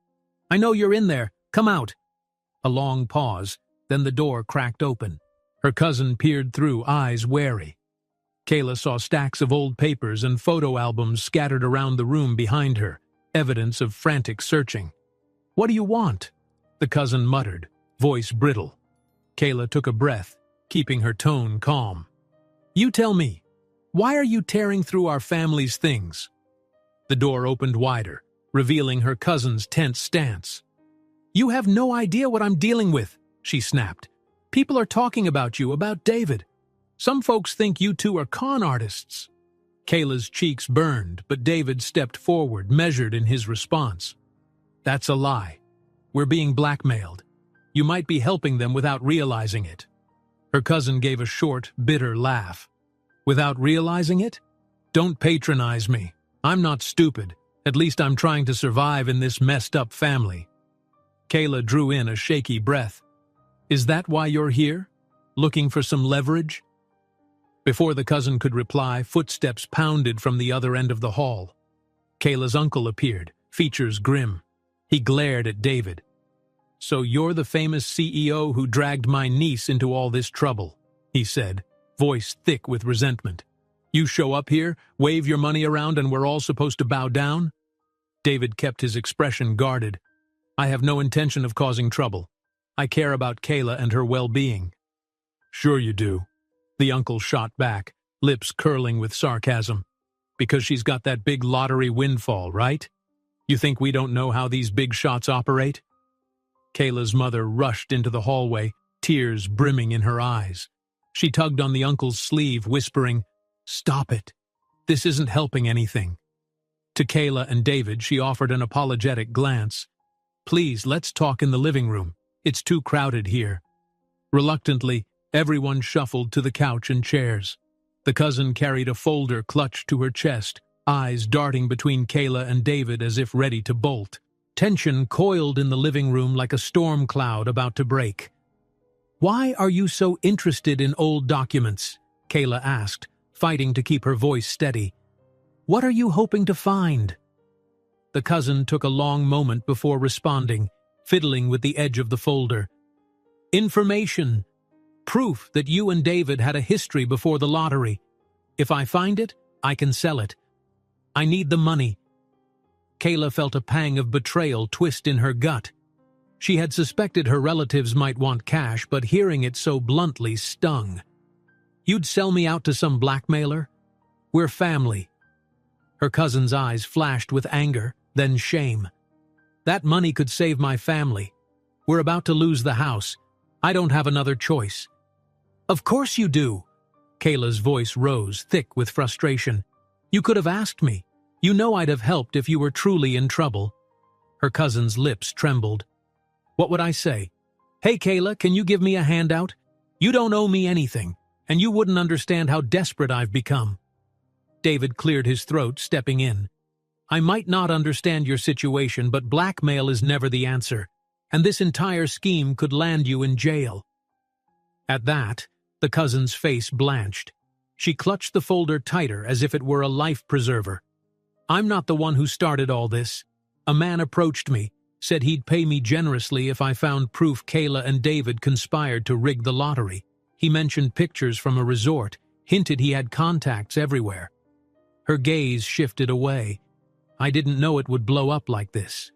"I know you're in there. Come out." A long pause, then the door cracked open. Her cousin peered through, eyes wary. Kayla saw stacks of old papers and photo albums scattered around the room behind her, evidence of frantic searching. "What do you want?" the cousin muttered, voice brittle. Kayla took a breath, keeping her tone calm. "You tell me, why are you tearing through our family's things?" The door opened wider, revealing her cousin's tense stance. "You have no idea what I'm dealing with," she snapped. "People are talking about you, about David. Some folks think you two are con artists." Kayla's cheeks burned, but David stepped forward, measured in his response. "That's a lie. We're being blackmailed. You might be helping them without realizing it." Her cousin gave a short, bitter laugh. "Without realizing it? Don't patronize me. I'm not stupid. At least I'm trying to survive in this messed-up family." Kayla drew in a shaky breath. "Is that why you're here? Looking for some leverage?" Before the cousin could reply, footsteps pounded from the other end of the hall. Kayla's uncle appeared, features grim. He glared at David. "So you're the famous CEO who dragged my niece into all this trouble," he said, voice thick with resentment. "You show up here, wave your money around, and we're all supposed to bow down?" David kept his expression guarded. "I have no intention of causing trouble. I care about Kayla and her well-being." "Sure you do," the uncle shot back, lips curling with sarcasm. "Because she's got that big lottery windfall, right? You think we don't know how these big shots operate?" Kayla's mother rushed into the hallway, tears brimming in her eyes. She tugged on the uncle's sleeve, whispering, "Stop it. This isn't helping anything." To Kayla and David, she offered an apologetic glance. "Please, let's talk in the living room. It's too crowded here." Reluctantly, everyone shuffled to the couch and chairs. The cousin carried a folder clutched to her chest, eyes darting between Kayla and David as if ready to bolt. Tension coiled in the living room like a storm cloud about to break. "Why are you so interested in old documents?" Kayla asked, fighting to keep her voice steady. "What are you hoping to find?" The cousin took a long moment before responding, fiddling with the edge of the folder. "Information. Proof that you and David had a history before the lottery. If I find it, I can sell it. I need the money." Kayla felt a pang of betrayal twist in her gut. She had suspected her relatives might want cash, but hearing it so bluntly stung. "You'd sell me out to some blackmailer? We're family." Her cousin's eyes flashed with anger, then shame. "That money could save my family. We're about to lose the house. I don't have another choice." "Of course you do." Kayla's voice rose, thick with frustration. "You could have asked me. You know I'd have helped if you were truly in trouble." Her cousin's lips trembled. "What would I say? Hey, Kayla, can you give me a handout? You don't owe me anything, and you wouldn't understand how desperate I've become." David cleared his throat, stepping in. "I might not understand your situation, but blackmail is never the answer, and this entire scheme could land you in jail." At that, the cousin's face blanched. She clutched the folder tighter as if it were a life preserver. "I'm not the one who started all this. A man approached me, said he'd pay me generously if I found proof Kayla and David conspired to rig the lottery. He mentioned pictures from a resort, hinted he had contacts everywhere." Her gaze shifted away. "I didn't know it would blow up like this."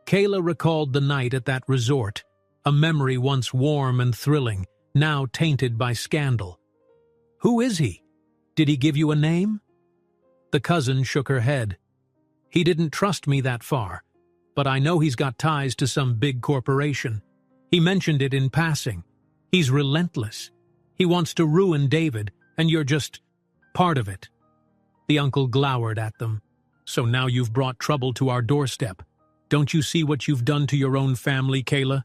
Kayla recalled the night at that resort, a memory once warm and thrilling, now tainted by scandal. "Who is he? Did he give you a name?" The cousin shook her head. "He didn't trust me that far, but I know he's got ties to some big corporation. He mentioned it in passing. He's relentless. He wants to ruin David, and you're just part of it." The uncle glowered at them. "So now you've brought trouble to our doorstep. Don't you see what you've done to your own family, Kayla?"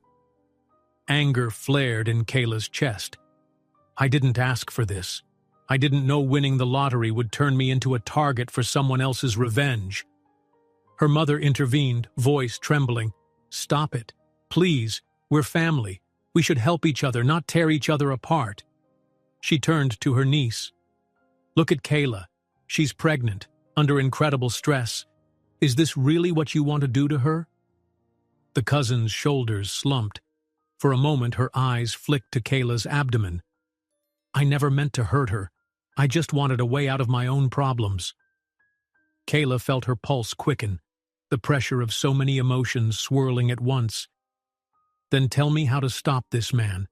Anger flared in Kayla's chest. "I didn't ask for this. I didn't know winning the lottery would turn me into a target for someone else's revenge." Her mother intervened, voice trembling. "Stop it. Please. We're family. We should help each other, not tear each other apart." She turned to her niece. "Look at Kayla. She's pregnant, under incredible stress. Is this really what you want to do to her? The cousin's shoulders slumped. For a moment, her eyes flicked to Kayla's abdomen. I never meant to hurt her. I just wanted a way out of my own problems. Kayla felt her pulse quicken, the pressure of so many emotions swirling at once. Then tell me how to stop this man.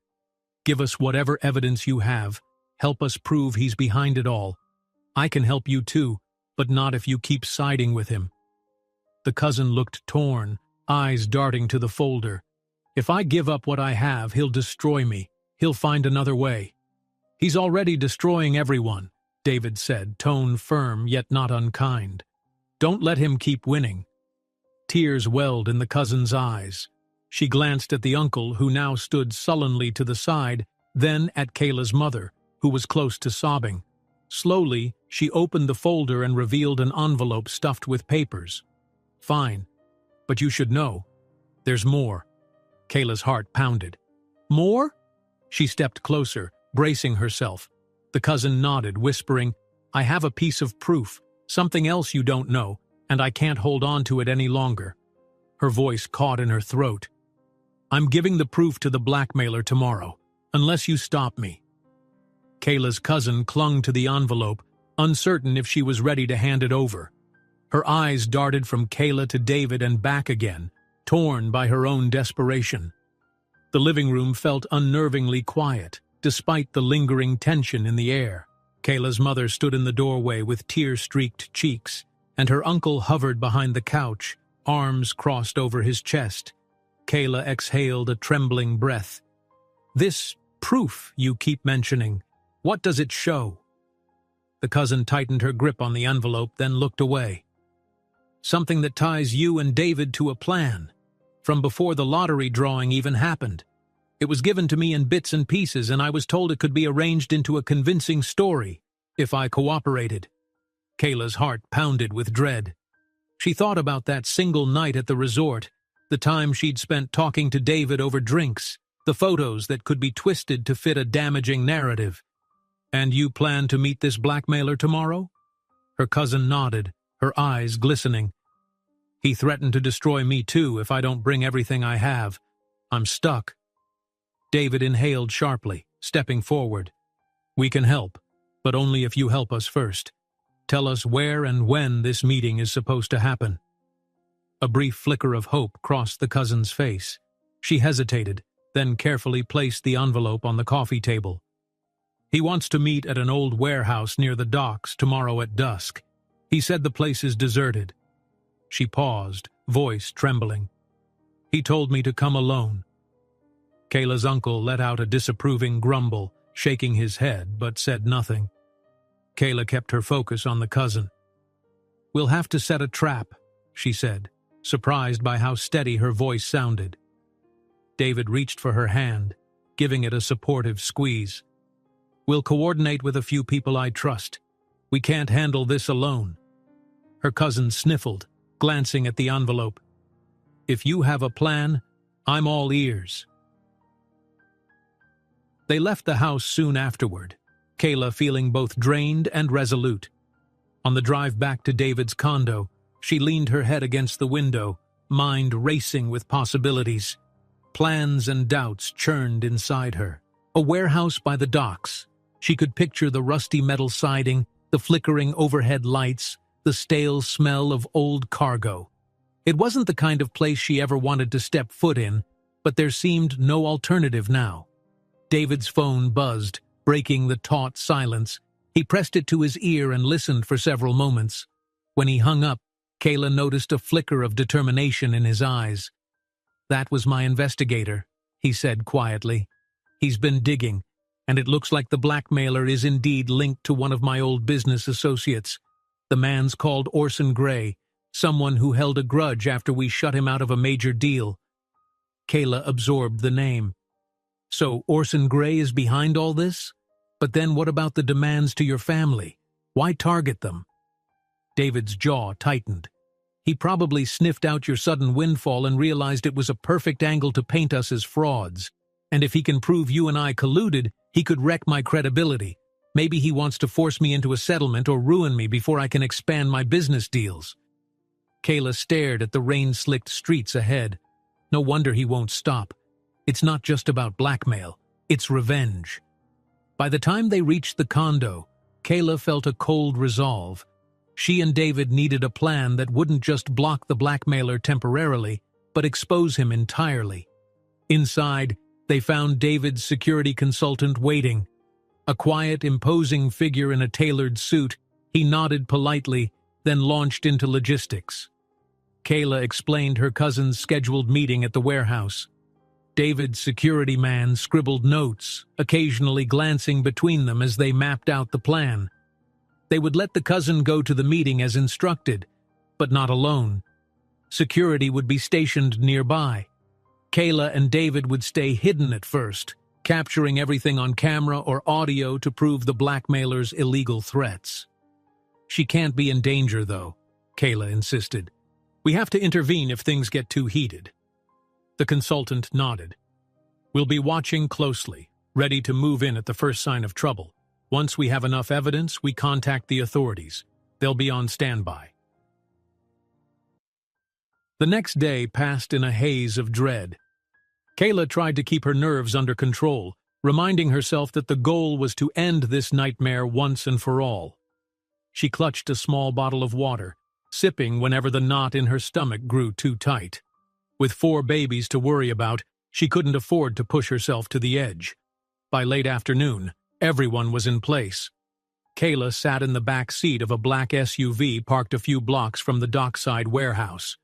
Give us whatever evidence you have. Help us prove he's behind it all. I can help you too, but not if you keep siding with him. The cousin looked torn, eyes darting to the folder. If I give up what I have, he'll destroy me. He'll find another way. He's already destroying everyone, David said, tone firm yet not unkind. Don't let him keep winning. Tears welled in the cousin's eyes. She glanced at the uncle, who now stood sullenly to the side, then at Kayla's mother, who was close to sobbing. Slowly, she opened the folder and revealed an envelope stuffed with papers. Fine, but you should know. There's more. Kayla's heart pounded. More? She stepped closer, bracing herself. The cousin nodded, whispering, I have a piece of proof, something else you don't know, and I can't hold on to it any longer. Her voice caught in her throat. I'm giving the proof to the blackmailer tomorrow, unless you stop me. Kayla's cousin clung to the envelope, uncertain if she was ready to hand it over. Her eyes darted from Kayla to David and back again, torn by her own desperation. The living room felt unnervingly quiet, despite the lingering tension in the air. Kayla's mother stood in the doorway with tear-streaked cheeks, and her uncle hovered behind the couch, arms crossed over his chest. Kayla exhaled a trembling breath. This proof you keep mentioning, what does it show? The cousin tightened her grip on the envelope, then looked away. Something that ties you and David to a plan, from before the lottery drawing even happened. It was given to me in bits and pieces, and I was told it could be arranged into a convincing story, if I cooperated. Kayla's heart pounded with dread. She thought about that single night at the resort, the time she'd spent talking to David over drinks, the photos that could be twisted to fit a damaging narrative. And you plan to meet this blackmailer tomorrow? Her cousin nodded, her eyes glistening. He threatened to destroy me too if I don't bring everything I have. I'm stuck. David inhaled sharply, stepping forward. We can help, but only if you help us first. Tell us where and when this meeting is supposed to happen. A brief flicker of hope crossed the cousin's face. She hesitated, then carefully placed the envelope on the coffee table. He wants to meet at an old warehouse near the docks tomorrow at dusk. He said the place is deserted. She paused, voice trembling. He told me to come alone. Kayla's uncle let out a disapproving grumble, shaking his head, but said nothing. Kayla kept her focus on the cousin. We'll have to set a trap, she said, surprised by how steady her voice sounded. David reached for her hand, giving it a supportive squeeze. We'll coordinate with a few people I trust. We can't handle this alone. Her cousin sniffled, glancing at the envelope. If you have a plan, I'm all ears. They left the house soon afterward, Kayla feeling both drained and resolute. On the drive back to David's condo, she leaned her head against the window, mind racing with possibilities. Plans and doubts churned inside her. A warehouse by the docks. She could picture the rusty metal siding, the flickering overhead lights, the stale smell of old cargo. It wasn't the kind of place she ever wanted to step foot in, but there seemed no alternative now. David's phone buzzed, breaking the taut silence. He pressed it to his ear and listened for several moments. When he hung up, Kayla noticed a flicker of determination in his eyes. That was my investigator, he said quietly. He's been digging, and it looks like the blackmailer is indeed linked to one of my old business associates. The man's called Orson Gray, someone who held a grudge after we shut him out of a major deal. Kayla absorbed the name. So Orson Gray is behind all this? But then what about the demands to your family? Why target them? David's jaw tightened. He probably sniffed out your sudden windfall and realized it was a perfect angle to paint us as frauds. And if he can prove you and I colluded, he could wreck my credibility. Maybe he wants to force me into a settlement or ruin me before I can expand my business deals. Kayla stared at the rain-slicked streets ahead. No wonder he won't stop. It's not just about blackmail, it's revenge. By the time they reached the condo, Kayla felt a cold resolve. She and David needed a plan that wouldn't just block the blackmailer temporarily, but expose him entirely. Inside, they found David's security consultant waiting. A quiet, imposing figure in a tailored suit, he nodded politely, then launched into logistics. Kayla explained her cousin's scheduled meeting at the warehouse. David's security man scribbled notes, occasionally glancing between them as they mapped out the plan. They would let the cousin go to the meeting as instructed, but not alone. Security would be stationed nearby. Kayla and David would stay hidden at first, capturing everything on camera or audio to prove the blackmailer's illegal threats. "She can't be in danger, though," Kayla insisted. "We have to intervene if things get too heated." The consultant nodded. "We'll be watching closely, ready to move in at the first sign of trouble. Once we have enough evidence, we contact the authorities. They'll be on standby." The next day passed in a haze of dread. Kayla tried to keep her nerves under control, reminding herself that the goal was to end this nightmare once and for all. She clutched a small bottle of water, sipping whenever the knot in her stomach grew too tight. With 4 babies to worry about, she couldn't afford to push herself to the edge. By late afternoon, everyone was in place. Kayla sat in the back seat of a black SUV parked a few blocks from the dockside warehouse.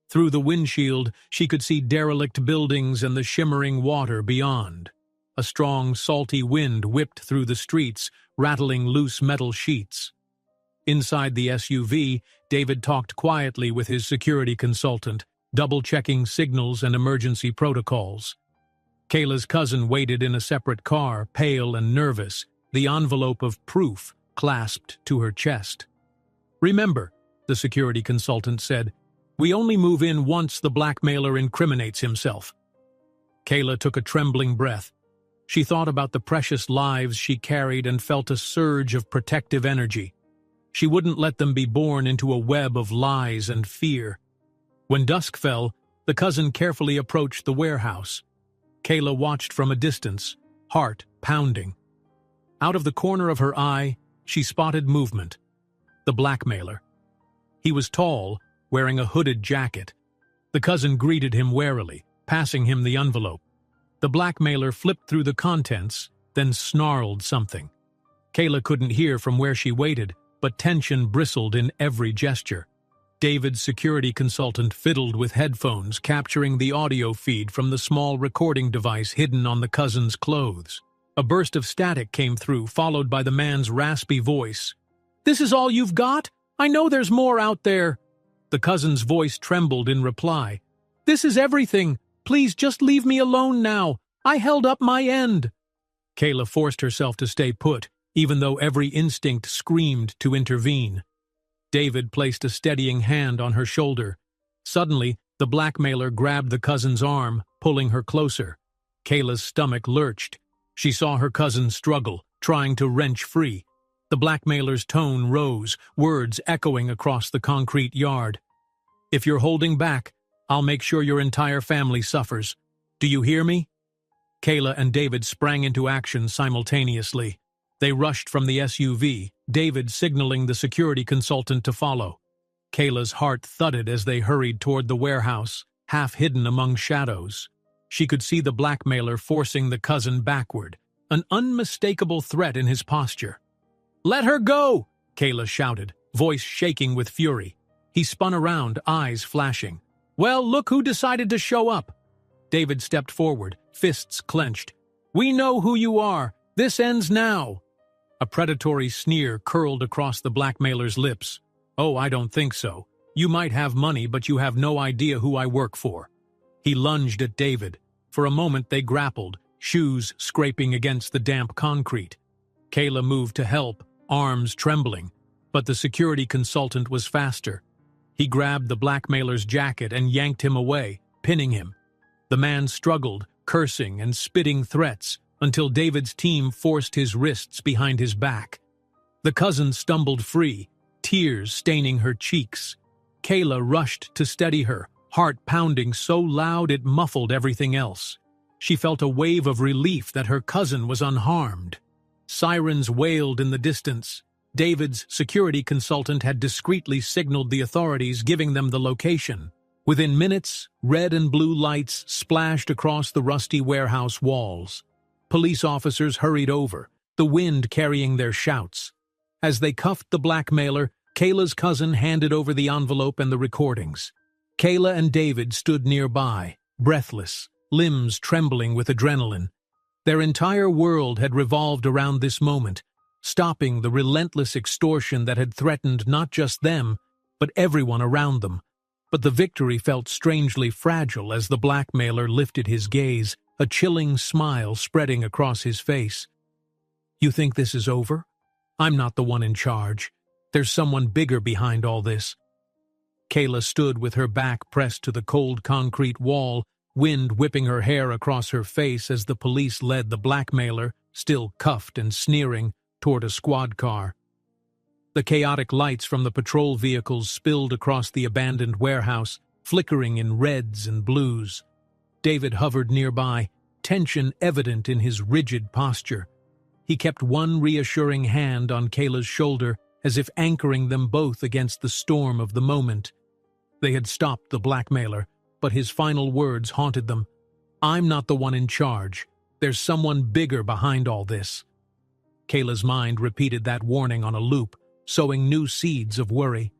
Through the windshield, she could see derelict buildings and the shimmering water beyond. A strong, salty wind whipped through the streets, rattling loose metal sheets. Inside the SUV, David talked quietly with his security consultant, double-checking signals and emergency protocols. Kayla's cousin waited in a separate car, pale and nervous, the envelope of proof clasped to her chest. "Remember," the security consultant said, "we only move in once the blackmailer incriminates himself." Kayla took a trembling breath. She thought about the precious lives she carried and felt a surge of protective energy. She wouldn't let them be born into a web of lies and fear. When dusk fell, the cousin carefully approached the warehouse. Kayla watched from a distance, heart pounding. Out of the corner of her eye, she spotted movement. The blackmailer. He was tall, wearing a hooded jacket. The cousin greeted him warily, passing him the envelope. The blackmailer flipped through the contents, then snarled something. Kayla couldn't hear from where she waited, but tension bristled in every gesture. David's security consultant fiddled with headphones, capturing the audio feed from the small recording device hidden on the cousin's clothes. A burst of static came through, followed by the man's raspy voice. "This is all you've got? I know there's more out there." The cousin's voice trembled in reply. "This is everything. Please just leave me alone now. I held up my end." Kayla forced herself to stay put, even though every instinct screamed to intervene. David placed a steadying hand on her shoulder. Suddenly, the blackmailer grabbed the cousin's arm, pulling her closer. Kayla's stomach lurched. She saw her cousin struggle, trying to wrench free. The blackmailer's tone rose, words echoing across the concrete yard. "If you're holding back, I'll make sure your entire family suffers. Do you hear me?" Kayla and David sprang into action simultaneously. They rushed from the SUV, David signaling the security consultant to follow. Kayla's heart thudded as they hurried toward the warehouse, half hidden among shadows. She could see the blackmailer forcing the cousin backward, an unmistakable threat in his posture. "Let her go!" Kayla shouted, voice shaking with fury. He spun around, eyes flashing. "Well, look who decided to show up." David stepped forward, fists clenched. "We know who you are. This ends now." A predatory sneer curled across the blackmailer's lips. "Oh, I don't think so. You might have money, but you have no idea who I work for." He lunged at David. For a moment they grappled, shoes scraping against the damp concrete. Kayla moved to help, arms trembling, but the security consultant was faster. He grabbed the blackmailer's jacket and yanked him away, pinning him. The man struggled, cursing and spitting threats, until David's team forced his wrists behind his back. The cousin stumbled free, tears staining her cheeks. Kayla rushed to steady her, heart pounding so loud it muffled everything else. She felt a wave of relief that her cousin was unharmed. Sirens wailed in the distance. David's security consultant had discreetly signaled the authorities, giving them the location. Within minutes, red and blue lights splashed across the rusty warehouse walls. Police officers hurried over, the wind carrying their shouts. As they cuffed the blackmailer, Kayla's cousin handed over the envelope and the recordings. Kayla and David stood nearby, breathless, limbs trembling with adrenaline. Their entire world had revolved around this moment, stopping the relentless extortion that had threatened not just them, but everyone around them. But the victory felt strangely fragile as the blackmailer lifted his gaze, a chilling smile spreading across his face. "You think this is over? I'm not the one in charge. There's someone bigger behind all this." Kayla stood with her back pressed to the cold concrete wall, wind whipping her hair across her face as the police led the blackmailer, still cuffed and sneering, toward a squad car. The chaotic lights from the patrol vehicles spilled across the abandoned warehouse, flickering in reds and blues. David hovered nearby, tension evident in his rigid posture. He kept one reassuring hand on Kayla's shoulder, as if anchoring them both against the storm of the moment. They had stopped the blackmailer, but his final words haunted them. "I'm not the one in charge. There's someone bigger behind all this." Kayla's mind repeated that warning on a loop, sowing new seeds of worry.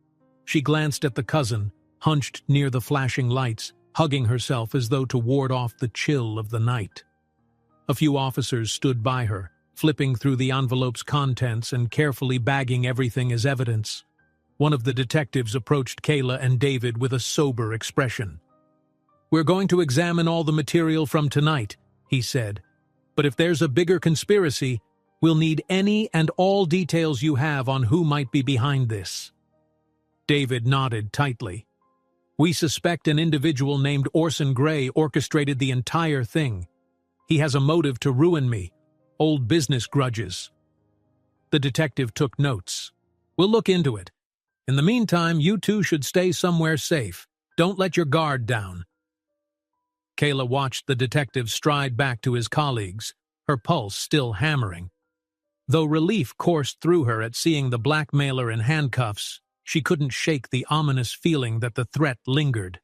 She glanced at the cousin, hunched near the flashing lights, hugging herself as though to ward off the chill of the night. A few officers stood by her, flipping through the envelope's contents and carefully bagging everything as evidence. One of the detectives approached Kayla and David with a sober expression. "We're going to examine all the material from tonight," he said. "But if there's a bigger conspiracy, we'll need any and all details you have on who might be behind this." David nodded tightly. "We suspect an individual named Orson Gray orchestrated the entire thing. He has a motive to ruin me. Old business grudges." The detective took notes. "We'll look into it. In the meantime, you two should stay somewhere safe. Don't let your guard down." Kayla watched the detective stride back to his colleagues, her pulse still hammering. Though relief coursed through her at seeing the blackmailer in handcuffs, she couldn't shake the ominous feeling that the threat lingered.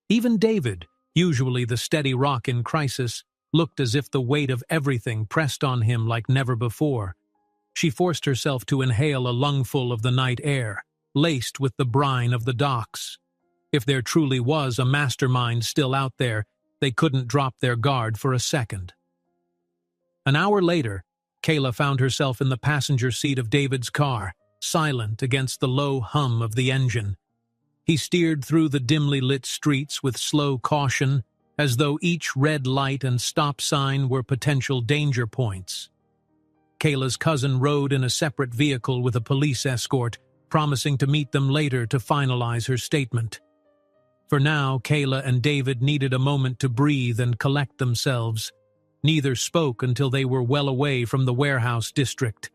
Even David, usually the steady rock in crisis, looked as if the weight of everything pressed on him like never before. She forced herself to inhale a lungful of the night air, laced with the brine of the docks. If there truly was a mastermind still out there, they couldn't drop their guard for a second. An hour later, Kayla found herself in the passenger seat of David's car, silent against the low hum of the engine. He steered through the dimly lit streets with slow caution, as though each red light and stop sign were potential danger points. Kayla's cousin rode in a separate vehicle with a police escort, promising to meet them later to finalize her statement. For now, Kayla and David needed a moment to breathe and collect themselves. Neither spoke until they were well away from the warehouse district.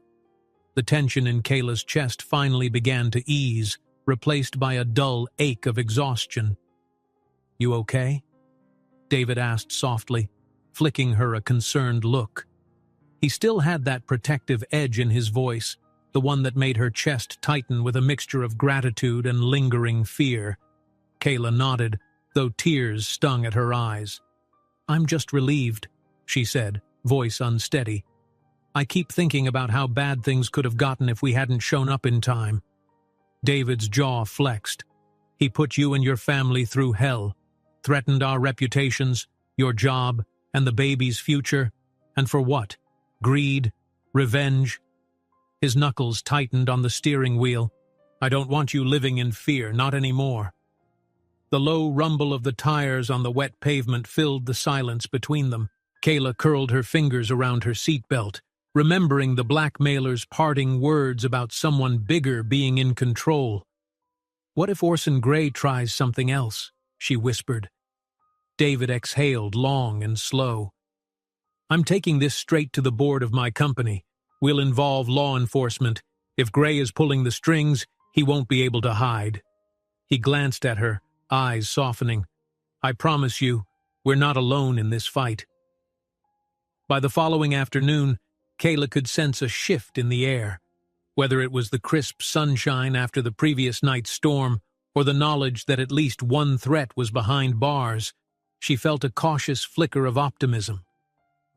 The tension in Kayla's chest finally began to ease, replaced by a dull ache of exhaustion. "You okay?" David asked softly, flicking her a concerned look. He still had that protective edge in his voice, the one that made her chest tighten with a mixture of gratitude and lingering fear. Kayla nodded, though tears stung at her eyes. "I'm just relieved," she said, voice unsteady. "I keep thinking about how bad things could have gotten if we hadn't shown up in time." David's jaw flexed. "He put you and your family through hell, threatened our reputations, your job, and the baby's future. And for what? Greed? Revenge?" His knuckles tightened on the steering wheel. "I don't want you living in fear, not anymore." The low rumble of the tires on the wet pavement filled the silence between them. Kayla curled her fingers around her seatbelt, remembering the blackmailer's parting words about someone bigger being in control. "What if Orson Gray tries something else?" she whispered. David exhaled long and slow. I'm taking this straight to the board of my company. We'll involve law enforcement. If Gray is pulling the strings, he won't be able to hide." He glanced at her, eyes softening. "I promise you, we're not alone in this fight." By the following afternoon, Kayla could sense a shift in the air. Whether it was the crisp sunshine after the previous night's storm, or the knowledge that at least one threat was behind bars, she felt a cautious flicker of optimism.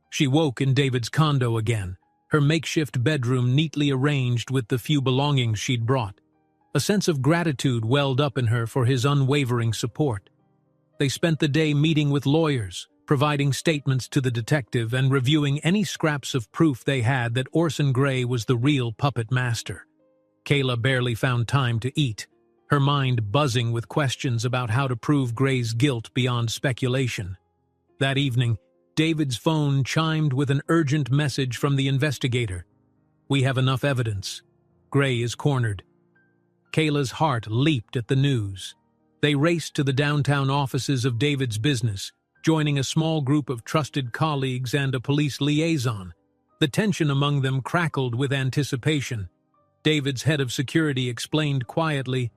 She woke in David's condo again, her makeshift bedroom neatly arranged with the few belongings she'd brought. A sense of gratitude welled up in her for his unwavering support. They spent the day meeting with lawyers, providing statements to the detective and reviewing any scraps of proof they had that Orson Gray was the real puppet master. Kayla barely found time to eat, her mind buzzing with questions about how to prove Gray's guilt beyond speculation. That evening, David's phone chimed with an urgent message from the investigator. "We have enough evidence. Gray is cornered." Kayla's heart leaped at the news. They raced to the downtown offices of David's business, joining a small group of trusted colleagues and a police liaison. The tension among them crackled with anticipation. David's head of security explained quietly,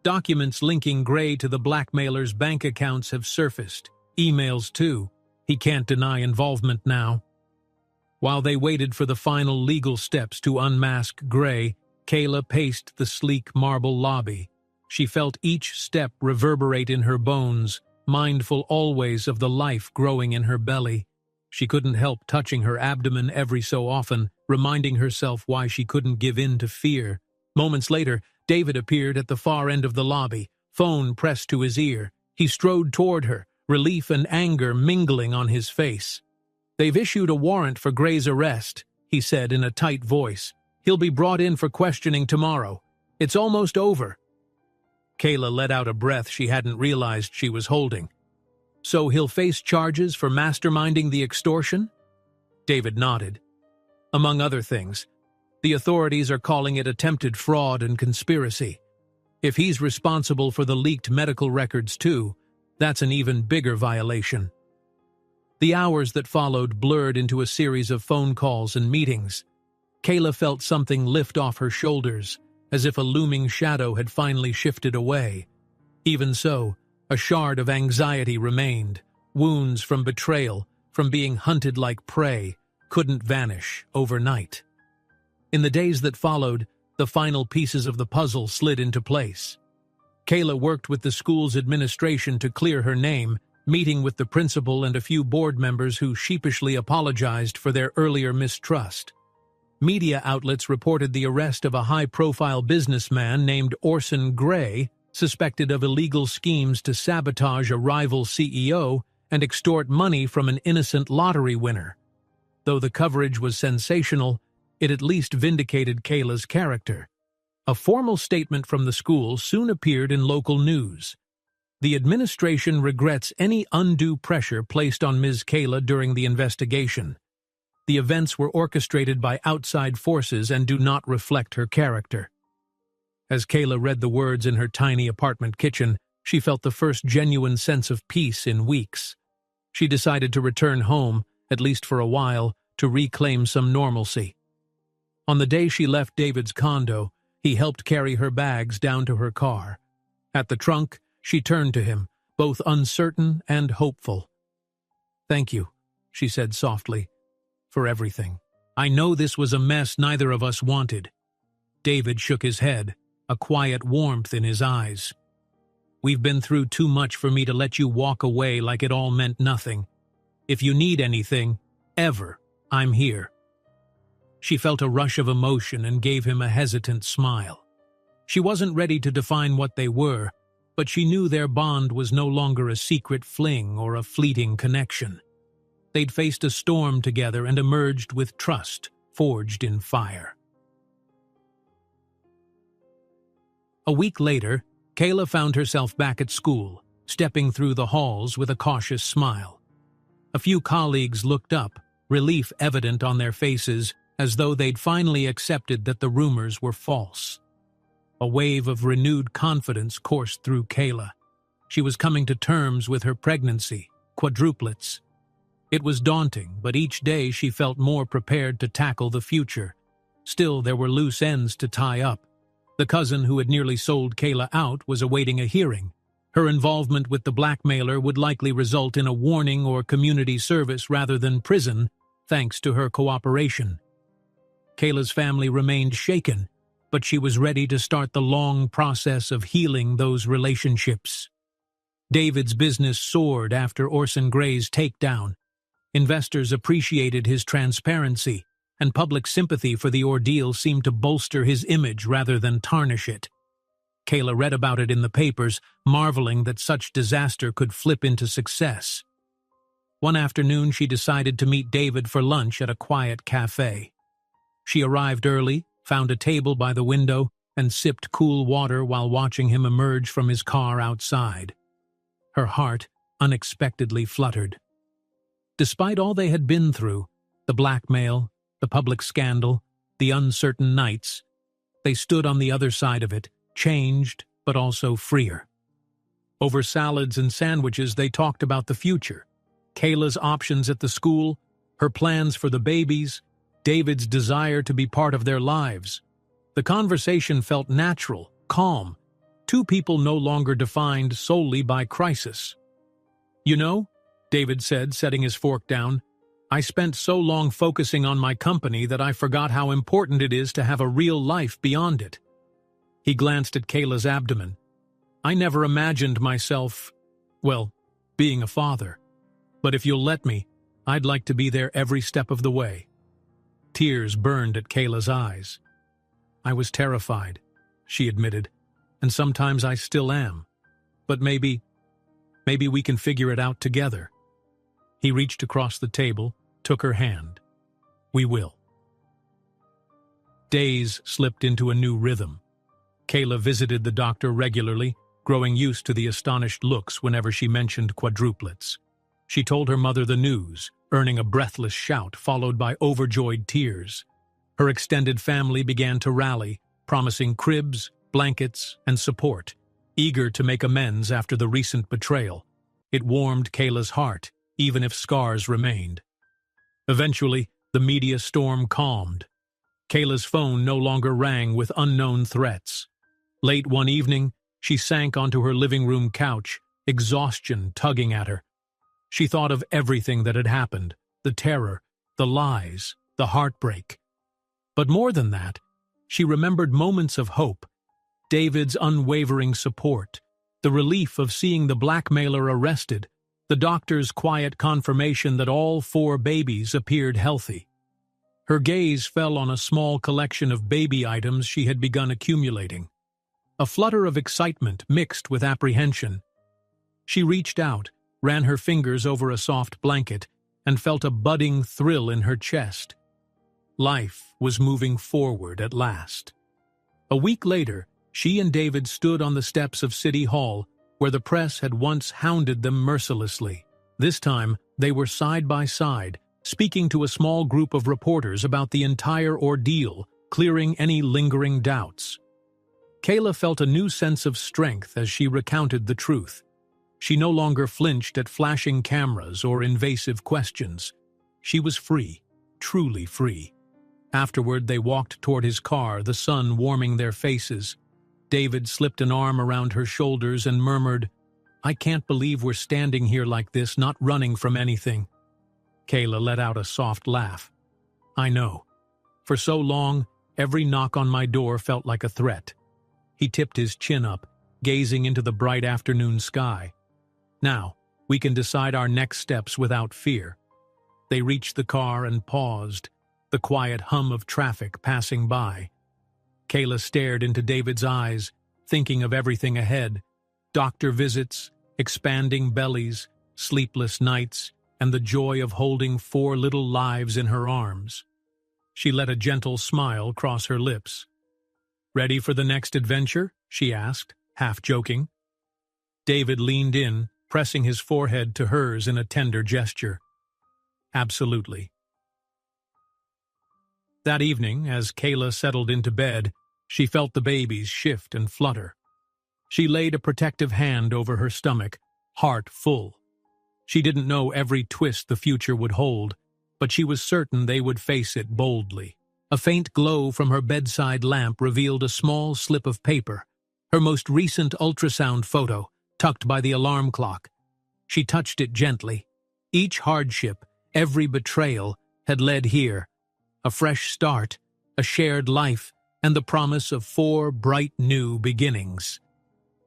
"Documents linking Gray to the blackmailer's bank accounts have surfaced. Emails too. He can't deny involvement now." While they waited for the final legal steps to unmask Gray, Kayla paced the sleek marble lobby. She felt each step reverberate in her bones, mindful always of the life growing in her belly. She couldn't help touching her abdomen every so often, reminding herself why she couldn't give in to fear. Moments later, David appeared at the far end of the lobby, phone pressed to his ear. He strode toward her, relief and anger mingling on his face. "They've issued a warrant for Gray's arrest," he said in a tight voice. "He'll be brought in for questioning tomorrow. It's almost over." Kayla let out a breath she hadn't realized she was holding. "So he'll face charges for masterminding the extortion?" David nodded. "Among other things, the authorities are calling it attempted fraud and conspiracy. If he's responsible for the leaked medical records too, that's an even bigger violation." The hours that followed blurred into a series of phone calls and meetings. Kayla felt something lift off her shoulders, as if a looming shadow had finally shifted away. Even so, a shard of anxiety remained. Wounds from betrayal, from being hunted like prey, couldn't vanish overnight. In the days that followed, the final pieces of the puzzle slid into place. Kayla worked with the school's administration to clear her name, meeting with the principal and a few board members who sheepishly apologized for their earlier mistrust. Media outlets reported the arrest of a high-profile businessman named Orson Gray, suspected of illegal schemes to sabotage a rival CEO and extort money from an innocent lottery winner. Though the coverage was sensational, it at least vindicated Kayla's character. A formal statement from the school soon appeared in local news. The administration regrets any undue pressure placed on Ms. Kayla during the investigation. The events were orchestrated by outside forces and do not reflect her character. As Kayla read the words in her tiny apartment kitchen, she felt the first genuine sense of peace in weeks. She decided to return home, at least for a while, to reclaim some normalcy. On the day she left David's condo, he helped carry her bags down to her car. At the trunk, she turned to him, both uncertain and hopeful. "Thank you," she said softly, "for everything. I know this was a mess neither of us wanted." David shook his head, a quiet warmth in his eyes. "We've been through too much for me to let you walk away like it all meant nothing. If you need anything, ever, I'm here." She felt a rush of emotion and gave him a hesitant smile. She wasn't ready to define what they were, but she knew their bond was no longer a secret fling or a fleeting connection. They'd faced a storm together and emerged with trust, forged in fire. A week later, Kayla found herself back at school, stepping through the halls with a cautious smile. A few colleagues looked up, relief evident on their faces, as though they'd finally accepted that the rumors were false. A wave of renewed confidence coursed through Kayla. She was coming to terms with her pregnancy, quadruplets. It was daunting, but each day she felt more prepared to tackle the future. Still, there were loose ends to tie up. The cousin who had nearly sold Kayla out was awaiting a hearing. Her involvement with the blackmailer would likely result in a warning or community service rather than prison, thanks to her cooperation. Kayla's family remained shaken, but she was ready to start the long process of healing those relationships. David's business soared after Orson Gray's takedown. Investors appreciated his transparency, and public sympathy for the ordeal seemed to bolster his image rather than tarnish it. Kayla read about it in the papers, marveling that such disaster could flip into success. One afternoon, she decided to meet David for lunch at a quiet cafe. She arrived early, found a table by the window, and sipped cool water while watching him emerge from his car outside. Her heart unexpectedly fluttered. Despite all they had been through, the blackmail, the public scandal, the uncertain nights, they stood on the other side of it, changed but also freer. Over salads and sandwiches, they talked about the future, Kayla's options at the school, her plans for the babies, David's desire to be part of their lives. The conversation felt natural, calm, two people no longer defined solely by crisis. "You know," David said, setting his fork down, "I spent so long focusing on my company that I forgot how important it is to have a real life beyond it." He glanced at Kayla's abdomen. "I never imagined myself, well, being a father. But if you'll let me, I'd like to be there every step of the way." Tears burned at Kayla's eyes. "I was terrified," she admitted, "and sometimes I still am. But maybe we can figure it out together." He reached across the table, took her hand. "We will." Days slipped into a new rhythm. Kayla visited the doctor regularly, growing used to the astonished looks whenever she mentioned quadruplets. She told her mother the news, earning a breathless shout followed by overjoyed tears. Her extended family began to rally, promising cribs, blankets, and support, eager to make amends after the recent betrayal. It warmed Kayla's heart, even if scars remained. Eventually, the media storm calmed. Kayla's phone no longer rang with unknown threats. Late one evening, she sank onto her living room couch, exhaustion tugging at her. She thought of everything that had happened, the terror, the lies, the heartbreak. But more than that, she remembered moments of hope, David's unwavering support, the relief of seeing the blackmailer arrested, the doctor's quiet confirmation that all 4 babies appeared healthy. Her gaze fell on a small collection of baby items she had begun accumulating. A flutter of excitement mixed with apprehension. She reached out, ran her fingers over a soft blanket, and felt a budding thrill in her chest. Life was moving forward at last. A week later, she and David stood on the steps of City Hall, where the press had once hounded them mercilessly. This time, they were side by side, speaking to a small group of reporters about the entire ordeal, clearing any lingering doubts. Kayla felt a new sense of strength as she recounted the truth. She no longer flinched at flashing cameras or invasive questions. She was free, truly free. Afterward, they walked toward his car, the sun warming their faces. David slipped an arm around her shoulders and murmured, "I can't believe we're standing here like this, not running from anything." Kayla let out a soft laugh. "I know. For so long, every knock on my door felt like a threat." He tipped his chin up, gazing into the bright afternoon sky. "Now, we can decide our next steps without fear." They reached the car and paused, the quiet hum of traffic passing by. Kayla stared into David's eyes, thinking of everything ahead. Doctor visits, expanding bellies, sleepless nights, and the joy of holding 4 little lives in her arms. She let a gentle smile cross her lips. "Ready for the next adventure?" she asked, half joking. David leaned in, pressing his forehead to hers in a tender gesture. "Absolutely." That evening, as Kayla settled into bed, she felt the babies shift and flutter. She laid a protective hand over her stomach, heart full. She didn't know every twist the future would hold, but she was certain they would face it boldly. A faint glow from her bedside lamp revealed a small slip of paper, her most recent ultrasound photo, tucked by the alarm clock. She touched it gently. Each hardship, every betrayal, had led here. A fresh start, a shared life, and the promise of 4 bright new beginnings.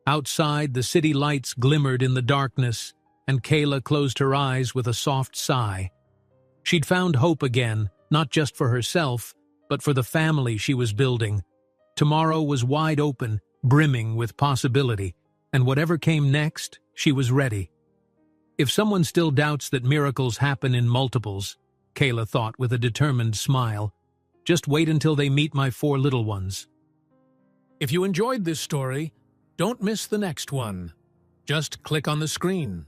Outside, the city lights glimmered in the darkness, and Kayla closed her eyes with a soft sigh. She'd found hope again, not just for herself, but for the family she was building. Tomorrow was wide open, brimming with possibility, and whatever came next, she was ready. If someone still doubts that miracles happen in multiples, Kayla thought with a determined smile, just wait until they meet my 4 little ones. If you enjoyed this story, don't miss the next one. Just click on the screen.